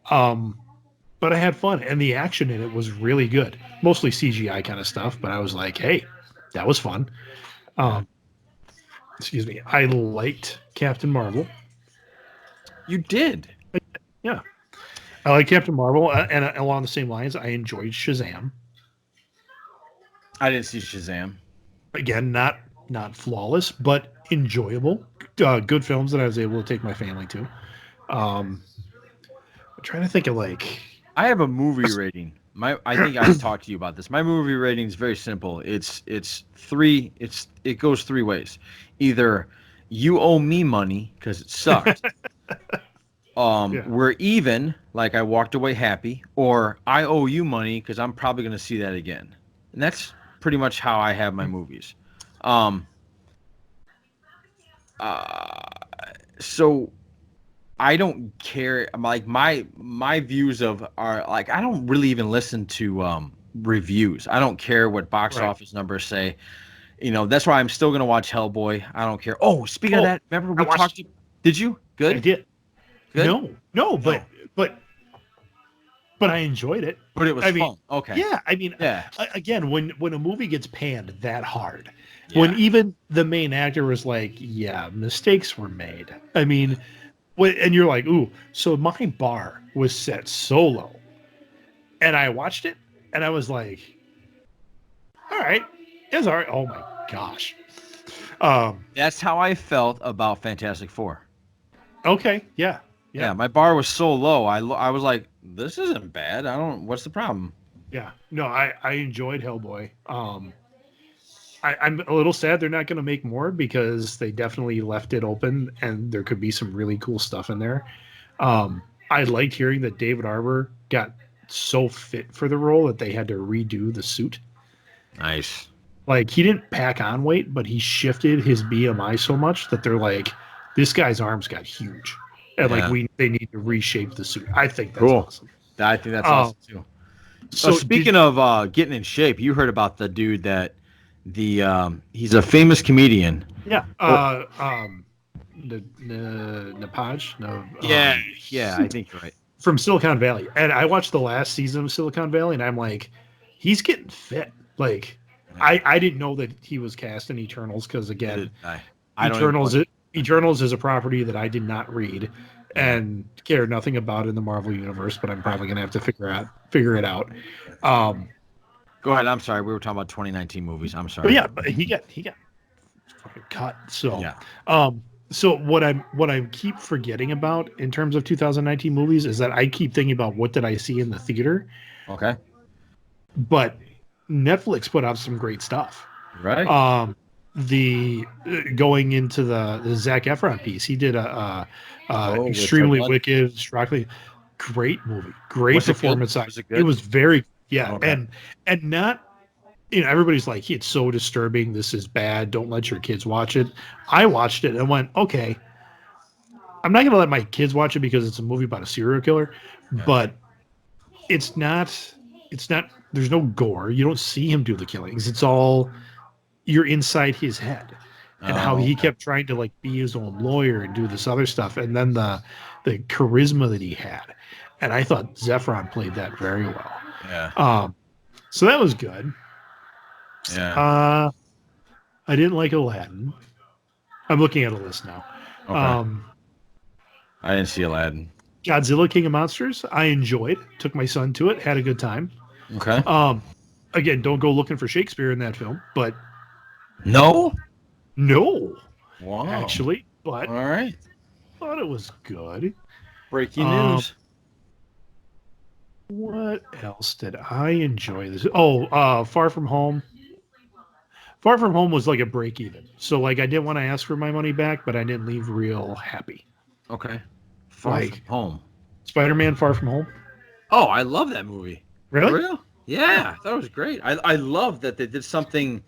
But I had fun, and the action in it was really good. Mostly CGI kind of stuff, but I was like, hey, that was fun. Excuse me. I liked Captain Marvel. You did? Yeah. I like Captain Marvel, and along the same lines, I enjoyed Shazam. I didn't see Shazam. Again, not flawless, but enjoyable. Good films that I was able to take my family to. I'm trying to think of, like... I have a movie rating. I think I talked to you about this. My movie rating is very simple. It goes 3 ways. Either you owe me money because it sucked. We're even, like I walked away happy, or I owe you money because I'm probably going to see that again. And that's pretty much how I have my movies. So I don't care. Like my views are like, I don't really even listen to reviews. I don't care what box office numbers say. You know, that's why I'm still gonna watch Hellboy. I don't care. Oh, speaking of that, remember we talked. Did you? Good. I did. Good. No, but I enjoyed it. But it was fun. Okay. Yeah, I mean, yeah. Again, when a movie gets panned that hard, when even the main actor was like, "Yeah, mistakes were made." I mean, and you're like, "Ooh," so my bar was set so low, and I watched it, and I was like, "All right, it's all right." Oh my gosh. That's how I felt about Fantastic Four. Okay. Yeah. My bar was so low. I was like, this isn't bad. What's the problem? Yeah. No, I enjoyed Hellboy. I'm a little sad they're not going to make more because they definitely left it open and there could be some really cool stuff in there. I liked hearing that David Arbor got so fit for the role that they had to redo the suit. Nice. Like, he didn't pack on weight, but he shifted his BMI so much that they're like, this guy's arms got huge. And they need to reshape the suit. I think that's awesome. I think that's awesome too. So speaking of getting in shape, you heard about the dude that he's a famous comedian. Yeah. Napaj? No. Yeah, I think you're right. From Silicon Valley. And I watched the last season of Silicon Valley, and I'm like, he's getting fit. Like, I didn't know that he was cast in Eternals because, again, Eternals is a property that I did not read and care nothing about in the Marvel universe, but I'm probably going to have to figure it out. Go ahead. I'm sorry. We were talking about 2019 movies. I'm sorry. But yeah, but he got fucking cut. So, So what I keep forgetting about in terms of 2019 movies is that I keep thinking about what did I see in the theater, Okay. but Netflix put out some great stuff. Right. The going into the Zac Efron piece, he did Oh, with Ted extremely Bundy. wicked, shockingly great movie, great Was it good? performance. Was it It good? was very Okay. and not everybody's like it's so disturbing. This is bad. Don't let your kids watch it. I watched it and went okay. I'm not gonna let my kids watch it because it's a movie about a serial killer, Yeah. but it's not. It's not. There's no gore. You don't see him do the killings. It's all you're inside his head and how Oh, he okay. kept trying to like be his own lawyer and do this other stuff and then the charisma that he had and I thought Zephron played that very well. Yeah. So that was good. Yeah. uh I didn't like Aladdin. I'm looking at a list now. Okay. um I didn't see Aladdin. Godzilla King of Monsters I enjoyed, took my son to it, had a good time. Okay. um Again, don't go looking for Shakespeare in that film, but No. no, Wow. actually, but All right. thought it was good. Breaking um news. What else did I enjoy this? Oh, Far From Home. Far From Home was like a break even. So like I didn't want to ask for my money back, but I didn't leave real happy. Okay. Far From Like Home. Spider-Man Far From Home. Oh, I love that movie. For Really? real? Yeah, I thought it was great. I love that they did something.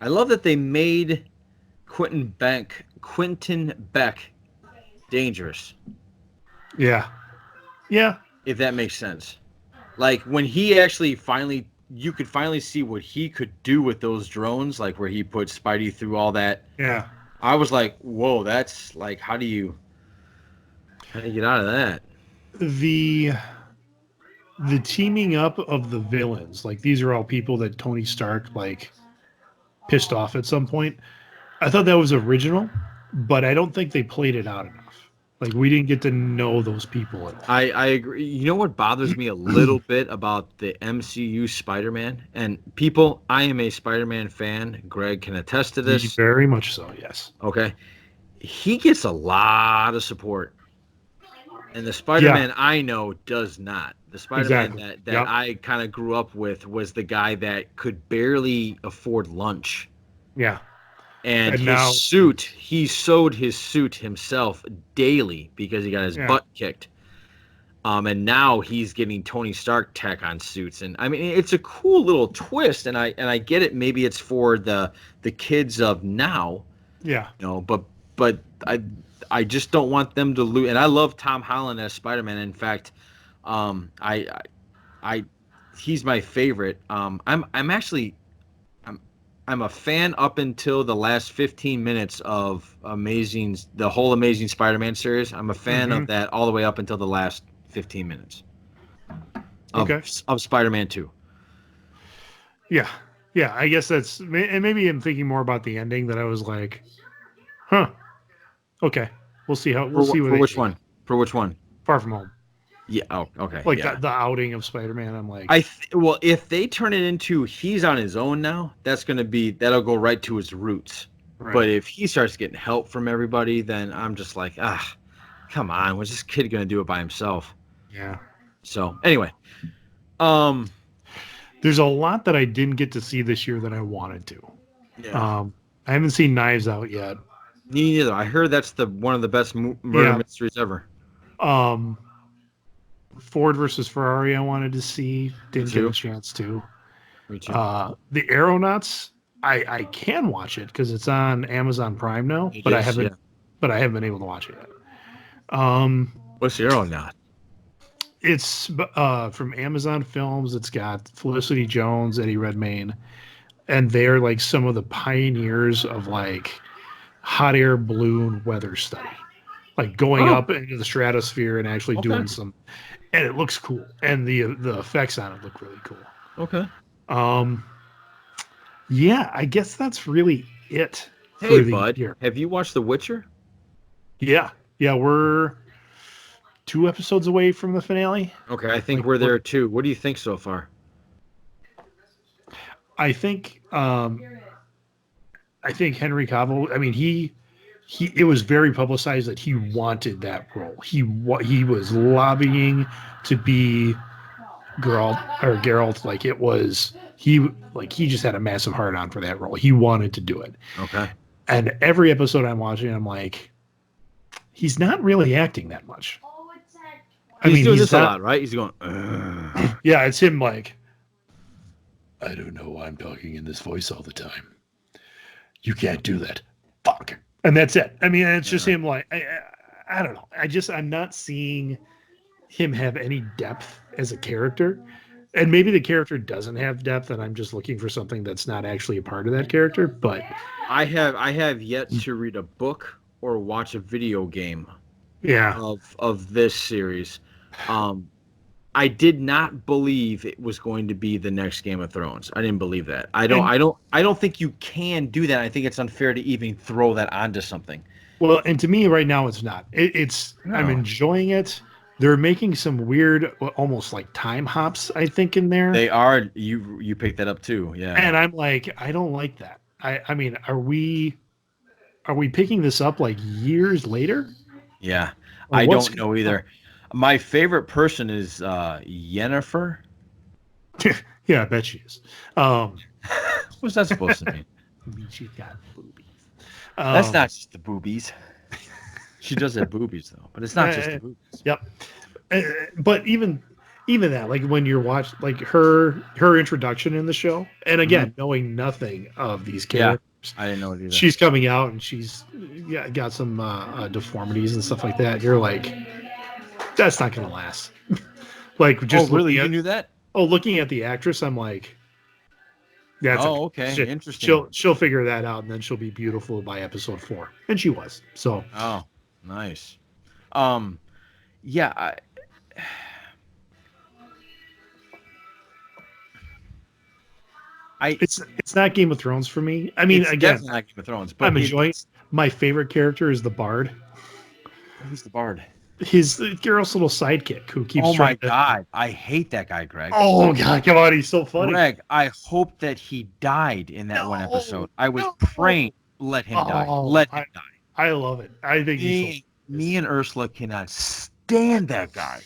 I love that they made Quentin Beck dangerous, Yeah. Yeah. if that makes sense. Like when he actually finally, you could finally see what he could do with those drones, like where he put Spidey through all that. Yeah. I was like, whoa, that's like, how do you get out of that? The the teaming up of the villains, like these are all people that Tony Stark like pissed off at some point. I thought that was original, but I don't think they played it out enough. Like we didn't get to know those people at all. I agree. You know what bothers me a little bit about the MCU Spider-Man? And people, I am a Spider-Man fan. Greg can attest to this. Very much so, yes. Okay. He gets a lot of support. And the Yeah, Spider-Man I know does not. The Spider-Man exactly. that Yep. I kind of grew up with was the guy that could barely afford lunch. Yeah. And And now, he sewed his suit himself daily because he got his yeah, butt kicked. And now he's getting Tony Stark tech on suits, and I mean it's a cool little twist, and I get it. Maybe it's for the kids of now, yeah, but I just don't want them to lose. And I love Tom Holland as Spider-Man. In fact, I he's my favorite. I'm actually I'm I'm a fan up until the last 15 minutes of the whole Amazing Spider-Man series. I'm a fan hmm of that all the way up until the last 15 minutes of okay, of Spider-Man 2. yeah, yeah. I guess and maybe I'm thinking more about the ending that I was like, huh, okay, we'll see what For they which do. one? For which one? Far From Home, Yeah. Oh, okay. like Yeah. the outing of Spider-Man. I'm like, Well, if they turn it into he's on his own now, that'll go right to his roots. right, But if he starts getting help from everybody, then I'm just like, come on, was this kid gonna do it by himself? yeah. So anyway, um, There's a lot that I didn't get to see this year that I wanted to. yeah, Um, I haven't seen Knives Out yet. me neither. I heard that's the one of the best murder Yeah. mysteries ever. Um, Ford versus Ferrari, I wanted to see, Me didn't get a too. chance to. Me too. The Aeronauts, I can watch it because it's on Amazon Prime now, It but is. Yeah. I haven't been able to watch it yet. Um, What's your own not? it's from Amazon Films. It's got Felicity Jones, Eddie Redmayne, and they're like some of the pioneers of like hot air balloon weather study, like going Oh, up into the stratosphere and actually okay. doing some. And it looks cool, and the effects on it look really cool. Okay. Um, yeah, I guess that's really it Hey, for the bud, year. have you watched The Witcher? Yeah, yeah, we're 2 episodes away from the finale. Okay, I think Like, we're there too. What do you think so far? I think, I think Henry Cavill. I mean, it was very publicized that he wanted that role. He was lobbying to be Geralt. Like it was he just had a massive heart on for that role. He wanted to do it. Okay. And every episode I'm watching, I'm like, he's not really acting that much. He's doing this a lot, right? He's going, ugh. Yeah, it's him like, I don't know why I'm talking in this voice all the time. You can't do that. Fuck. And that's it. I mean, it's just him like, I don't know. I'm not seeing him have any depth as a character. And maybe the character doesn't have depth and I'm just looking for something that's not actually a part of that character. But I have yet to read a book or watch a video game of this series. I did not believe it was going to be the next Game of Thrones. I didn't believe that. I don't think you can do that. I think it's unfair to even throw that onto something. Well, and to me right now it's not. No. I'm enjoying it. They're making some weird, almost like time hops, I think, in there. They are. You picked that up too, yeah. And I'm like, I don't like that. I mean, are we picking this up like years later? Yeah, I don't know either. My favorite person is Yennefer. Yeah, I bet she is. What's that supposed to mean? She's got boobies. That's not just the boobies. She does have boobies though, but it's not just the boobies. Yep. But even that, like when you're watching, like her introduction in the show, and again, knowing nothing of these characters, I didn't know it either. She's coming out and she's got some deformities and stuff like that. You're like, that's not gonna last. Like, just really, you knew that? Oh, looking at the actress, I'm like, that's okay. Interesting. She'll figure that out, and then she'll be beautiful by episode 4, and she was. So, oh, nice. Yeah. It's not Game of Thrones for me. I mean, again, it's not Game of Thrones, but I'm enjoying. My favorite character is the Bard. Who's the Bard? His girl's little sidekick who keeps. Oh my god, I hate that guy, Greg. Oh god, come on, he's so funny. Greg, I hope that he died in that one episode. I was praying, let him die. Let him die. I love it. I think me and Ursula cannot stand that guy.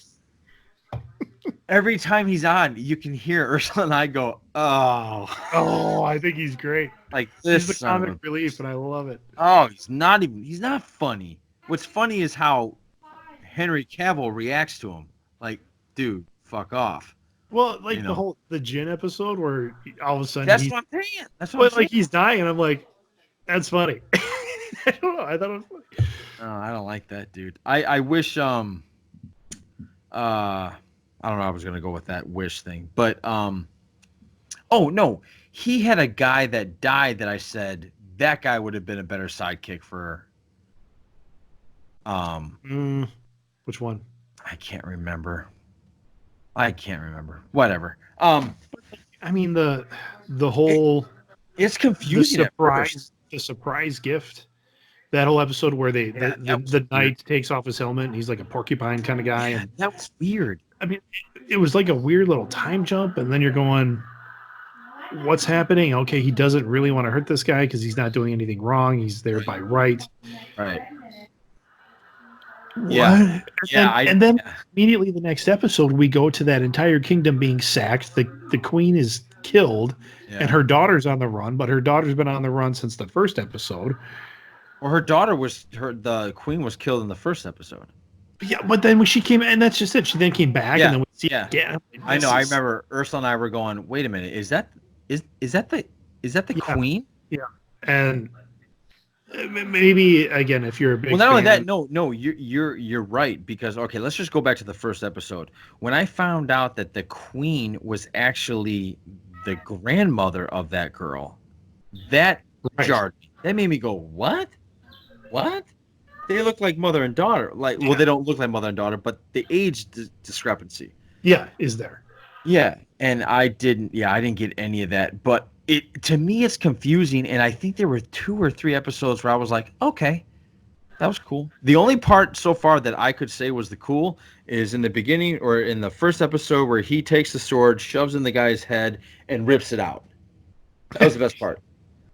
Every time he's on, you can hear Ursula and I go, oh, I think he's great. Like this, he's the comic relief, and I love it. Oh, he's not funny. What's funny is how Henry Cavill reacts to him. Like, dude, fuck off. Well, like the Jin episode where all of a sudden that's what I'm saying. That's what I'm saying. Like he's dying, and I'm like, that's funny. I don't know. I thought it was funny. Oh, I don't like that, dude. I wish I don't know. I was gonna go with that wish thing, but oh no, he had a guy that died that I said that guy would have been a better sidekick for. Which one? I can't remember. Whatever. I mean the whole it's confusing. The surprise gift. That whole episode where the knight takes off his helmet and he's like a porcupine kind of guy. Yeah, and that was weird. I mean, it was like a weird little time jump, and then you're going, what's happening? Okay, he doesn't really want to hurt this guy because he's not doing anything wrong. He's there by right. Right. What? Yeah. And then immediately the next episode, we go to that entire kingdom being sacked. The queen is killed, and her daughter's on the run, but her daughter's been on the run since the first episode. Well, the queen was killed in the first episode. Yeah, but then when she came, and that's just it. She then came back, and then we see it again. I know. I remember Ursula and I were going, "Wait a minute, is that the queen?" Yeah, and maybe again, if you're a big not only that, no, you're right, because okay, let's just go back to the first episode. When I found out that the queen was actually the grandmother of that girl, that jarred me. That made me go, "What? What?" They look like mother and daughter. Well, they don't look like mother and daughter, but the age discrepancy. Yeah, is there? Yeah, and I didn't get any of that. But to me, it's confusing, and I think there were 2 or 3 episodes where I was like, okay, that was cool. The only part so far that I could say was the cool is in the beginning or in the first episode where he takes the sword, shoves in the guy's head, and rips it out. That was the best part.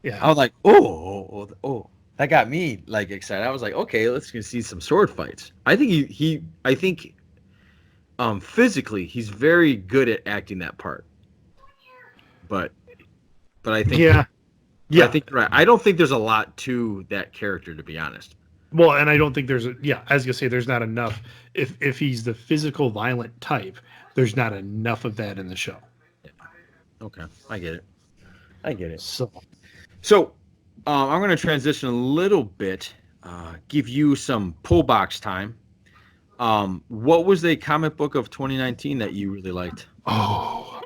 Yeah, I was like, oh. that got me like excited. I was like, okay, let's go see some sword fights. I think I think physically he's very good at acting that part. But I think Yeah, but I yeah. think you're right. I don't think there's a lot to that character, to be honest. Well, and I don't think there's as you say, there's not enough. If he's the physical violent type, there's not enough of that in the show. Yeah. Okay, I get it. I get it. So So I'm going to transition a little bit, give you some pull box time. What was the comic book of 2019 that you really liked oh,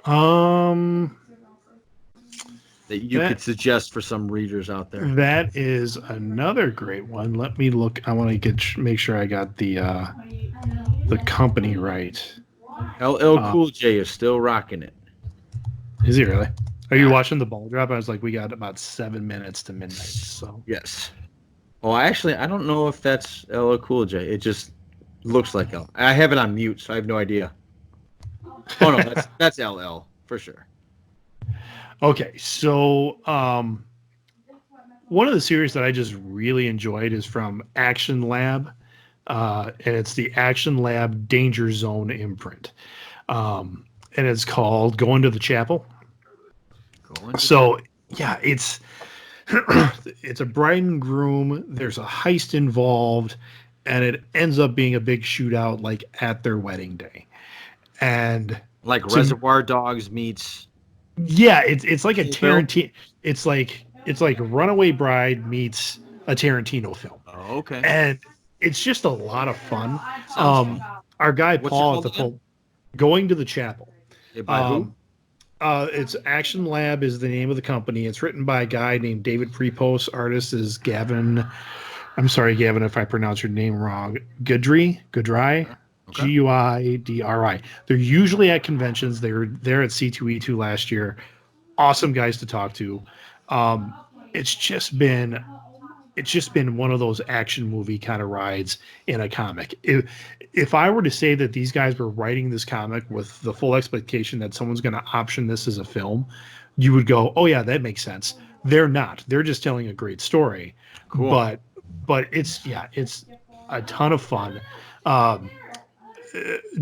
that you could that suggest for some readers out there? that is another great one. Let me look. I want to make sure I got the company right. LL Cool J is still rocking it. Is he really? Are you watching the ball drop? I was like, we got about 7 minutes to midnight. So Yes. Oh, actually, I don't know if that's LL Cool J. It just looks like L. I have it on mute, so I have no idea. Oh no, that's LL for sure. okay, so one of the series that I just really enjoyed is from Action Lab, and it's the Action Lab Danger Zone imprint, and it's called Going to the Chapel. So yeah, it's it's a bride and groom. There's a heist involved, and it ends up being a big shootout, like at their wedding day, and like Reservoir Dogs meets. yeah, it's like a film? Tarantino. It's like Runaway Bride meets a Tarantino film. Oh, okay. And it's just a lot of fun. Sounds fun. Our guy What's it Paul at called the again? Going to the Chapel. By who? It's Action Lab is the name of the company. It's written by a guy named David Prepos. Artist is Gavin. I'm sorry, Gavin, if I pronounce your name wrong. Goodry. Okay. Guidri. They're usually at conventions. They were there at C2E2 last year. Awesome guys to talk to. It's just been one of those action movie kind of rides in a comic. If I were to say that these guys were writing this comic with the full expectation that someone's going to option this as a film, you would go, "Oh yeah, that makes sense." They're not. They're just telling a great story. Cool. But it's a ton of fun.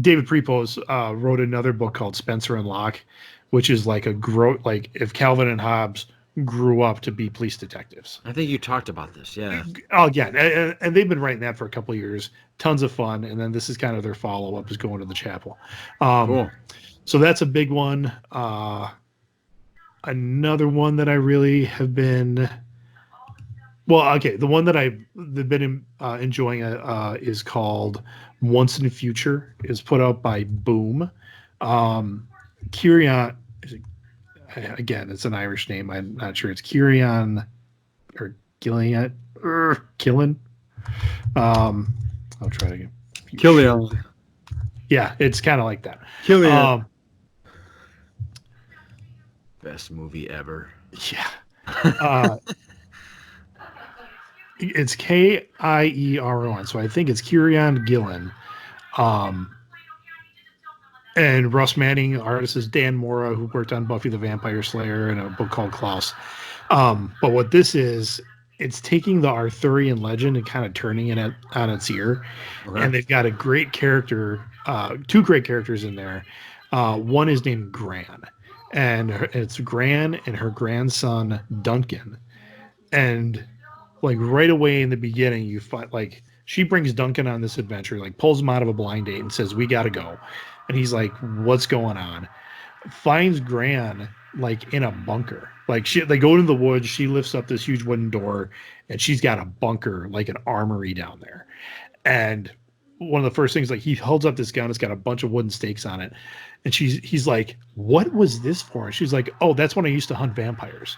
David Prepos wrote another book called Spencer and Locke, which is like like if Calvin and Hobbes grew up to be police detectives. I think you talked about this, yeah. Oh yeah, and they've been writing that for a couple of years. Tons of fun, and then this is kind of their follow up is Going to the Chapel. Cool. So that's a big one. Another one that I really have been. Well, okay, the one that I've been enjoying is called Once in the Future. Is put out by Boom. Kieran, again, it's an Irish name. I'm not sure. It's Kieran or Gillian. Killen. I'll try to get Killian. Yeah, it's kind of like that. Killian. Best movie ever. Yeah. It's Kieron, so I think it's Kieran Gillen. And Russ Manning, artist is Dan Mora, who worked on Buffy the Vampire Slayer and a book called Klaus. But what this is, it's taking the Arthurian legend and kind of turning it on its ear. Okay. And they've got a great character, two great characters in there. One is named Gran, and it's Gran and her grandson Duncan. And like right away in the beginning, you find like she brings Duncan on this adventure, like pulls him out of a blind date and says, "We got to go." And he's like, "What's going on?" Finds Gran like in a bunker. Like they go to the woods. She lifts up this huge wooden door, and she's got a bunker, like an armory down there. And one of the first things, like he holds up this gun. It's got a bunch of wooden stakes on it, and he's like, "What was this for?" And she's like, "Oh, that's when I used to hunt vampires."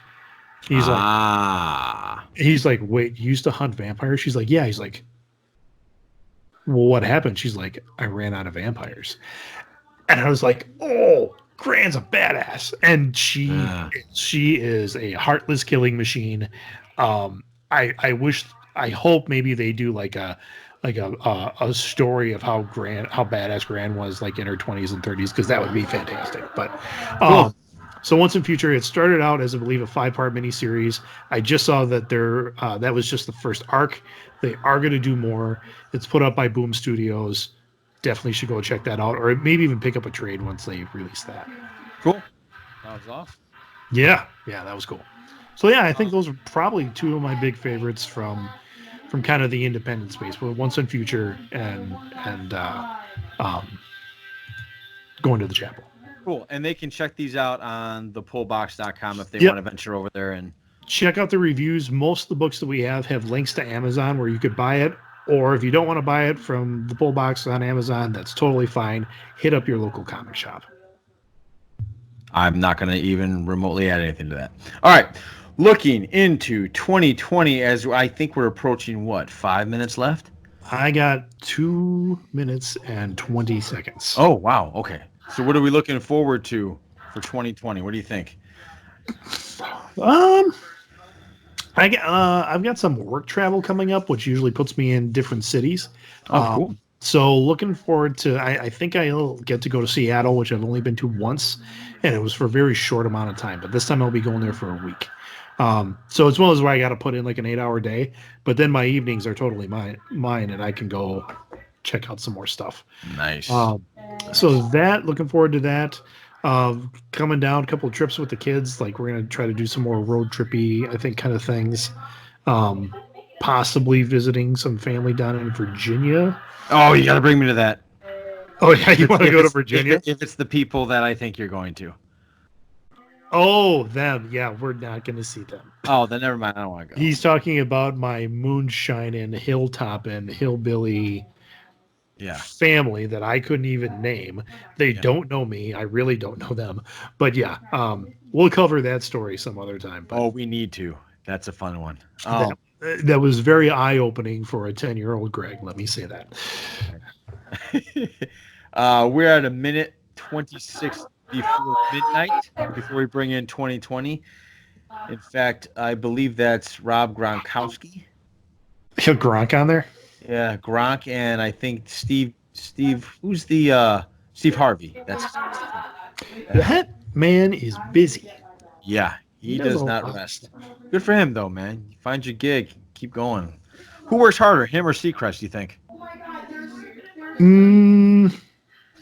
He's like, "Wait, you used to hunt vampires?" She's like, "Yeah." He's like, "Well, what happened?" She's like, "I ran out of vampires." And I was like, "Oh, Gran's a badass." And she is a heartless killing machine. I hope maybe they do like a story of how badass Gran was like in her 20s and 30s, because that would be fantastic. But cool. So Once and Future, it started out as, I believe, a 5-part miniseries. I just saw that that was just the first arc. They are going to do more. It's put up by Boom Studios. Definitely should go check that out, or maybe even pick up a trade once they release that. Cool. That was awesome. Yeah, that was cool. So yeah, I think those are probably two of my big favorites from kind of the independent space, but Once and Future and um, Going to the Chapel. Cool. And they can check these out on thepullbox.com if they Yep. want to venture over there and Check out the reviews. Most of the books that we have links to Amazon where you could buy it, or if you don't want to buy it from the Pull Box on Amazon, that's totally fine. Hit up your local comic shop. I'm not going to even remotely add anything to that. All right. Looking into 2020, as I think we're approaching, 5 minutes left? I got 2 minutes and 20 seconds. Oh, wow. Okay. So what are we looking forward to for 2020? What do you think? I've got some work travel coming up, which usually puts me in different cities. Oh, cool. So looking forward to, I think I'll get to go to Seattle, which I've only been to once, and it was for a very short amount of time. But this time I'll be going there for a week. So it's one of those where I got to put in like an 8-hour day, but then my evenings are totally mine, and I can go check out some more stuff. Nice. So looking forward to that. Coming down a couple of trips with the kids, like we're gonna try to do some more road trippy, I think, kind of things. Possibly visiting some family down in Virginia. Oh, you got to bring me to that. Oh yeah, you want to go to Virginia? If it's the people that I think you're going to. Oh, them. Yeah, we're not going to see them. Oh, then never mind. I don't want to go. He's talking about my moonshine and hilltop and hillbilly family that I couldn't even name. They don't know me. I really don't know them. But yeah, we'll cover that story some other time. But we need to. That's a fun one. that was very eye-opening for a 10-year-old Greg. Let me say that. We're at 1:26 before midnight, before we bring in 2020. In fact, I believe that's Rob Gronkowski. Gronk on there? Yeah, Gronk, and I think Steve, who's the Steve Harvey. That man is busy. Yeah, he does not rest. Good for him, though, man. Find your gig. Keep going. Who works harder, him or Seacrest, do you think?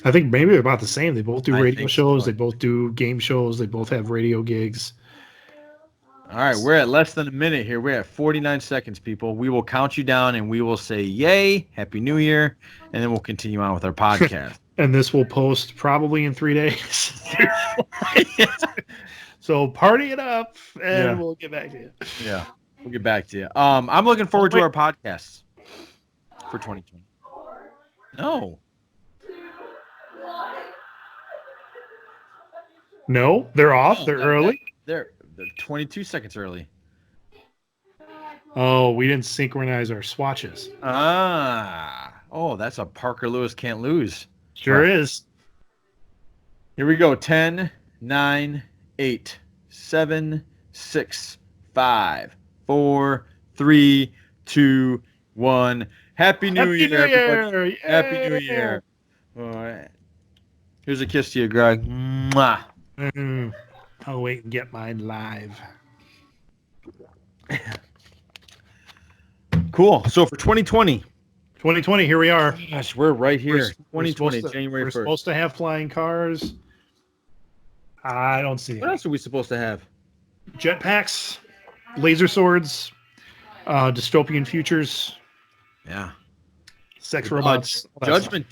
I think maybe they're about the same. They both do radio shows. So. They both do game shows. They both have radio gigs. All right, we're at less than a minute here. We're at 49 seconds, people. We will count you down, and we will say, yay, Happy New Year, and then we'll continue on with our podcast. And this will post probably in 3 days. So party it up, and we'll get back to you. Yeah, we'll get back to you. I'm looking forward to our podcasts for 2020. No, they're off. They're early. They're 22 seconds early. Oh, we didn't synchronize our swatches. Oh, that's a Parker Lewis can't lose. Sure is. Here we go. 10, 9, 8, 7, 6, 5, 4, 3, 2, 1. Happy New Year, everybody. Happy New Year. All right. Here's a kiss to you, Greg. Mwah. I'll wait and get mine live. Cool. So for 2020, here we are. Gosh, we're right here. 2020, January 1st. We're supposed to have flying cars. I don't see it. What else are we supposed to have? Jetpacks, laser swords, dystopian futures. Yeah. Sex robots. Judgment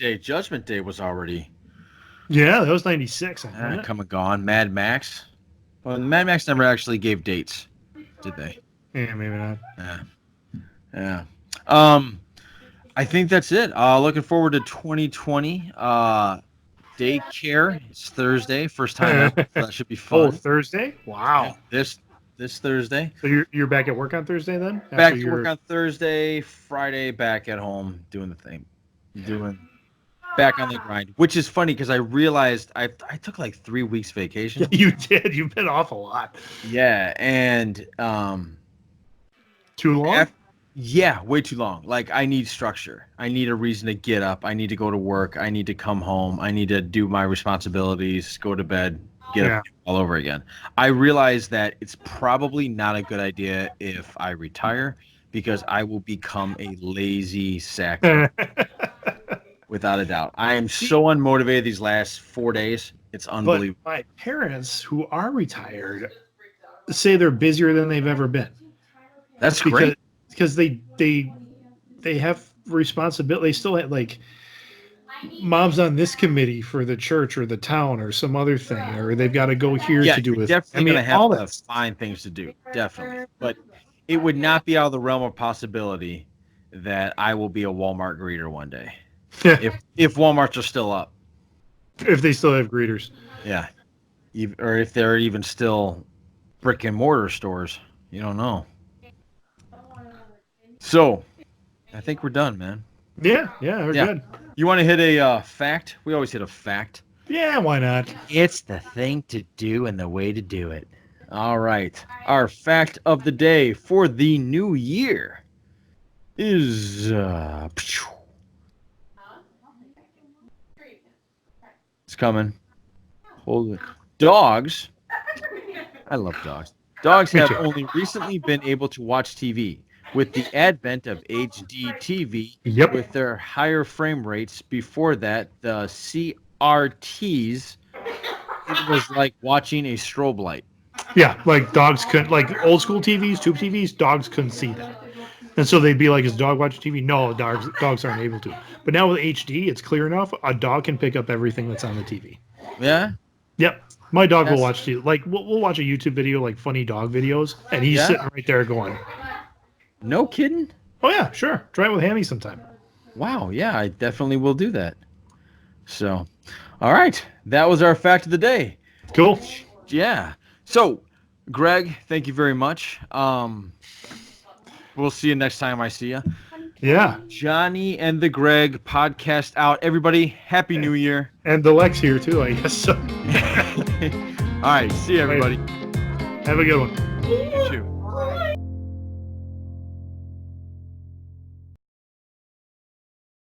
Day was already. Yeah, that was 96. Come and gone. Mad Max. Well, Mad Max never actually gave dates, did they? Yeah, maybe not. Yeah. I think that's it. Looking forward to 2020. Daycare. It's Thursday. First time ever. So that should be fun. Oh, Thursday? Wow. Yeah, this Thursday. So you're back at work on Thursday then? Back to work on Thursday. Friday, back at home doing the thing. Back on the grind, which is funny because I realized I took like 3 weeks vacation. You did. You've been off a lot. Yeah, and too long? Yeah, way too long. Like I need structure. I need a reason to get up. I need to go to work. I need to come home. I need to do my responsibilities, go to bed, get up all over again. I realize that it's probably not a good idea if I retire because I will become a lazy sack. Without a doubt. I am so unmotivated these last 4 days. It's unbelievable. But my parents who are retired say they're busier than they've ever been. That's great. Because they have responsibility. They still have, like, mom's on this committee for the church or the town or some other thing, or they've got to go here to do it. Definitely going to have to find things to do. Definitely. But it would not be out of the realm of possibility that I will be a Walmart greeter one day. If Walmarts are still up. If they still have greeters. Yeah. Or if they're even still brick and mortar stores. You don't know. So, I think we're done, man. Yeah, we're good. You want to hit a fact? We always hit a fact. Yeah, why not? It's the thing to do and the way to do it. All right. Our fact of the day for the new year is... It's coming. Hold it. Dogs. I love dogs. Dogs have only recently been able to watch TV. With the advent of HD TV, with their higher frame rates, before that, the CRTs, it was like watching a strobe light. Yeah, like dogs couldn't, like old school TVs, tube TVs, dogs couldn't see that. And so they'd be like, is dog watching TV? No, dogs aren't able to. But now with HD, it's clear enough. A dog can pick up everything that's on the TV. Yeah? Yep. My dog will watch TV. Like, we'll watch a YouTube video, like funny dog videos, and he's sitting right there going... No kidding? Oh, yeah, sure. Try it with Hammy sometime. Wow, yeah, I definitely will do that. So, all right. That was our fact of the day. Cool. Yeah. So, Greg, thank you very much. We'll see you next time I see you. Yeah. Johnny and the Greg podcast out. Everybody, Happy New Year. And the Lex here, too, I guess. So. All right. See you, everybody. Have a good one. You too.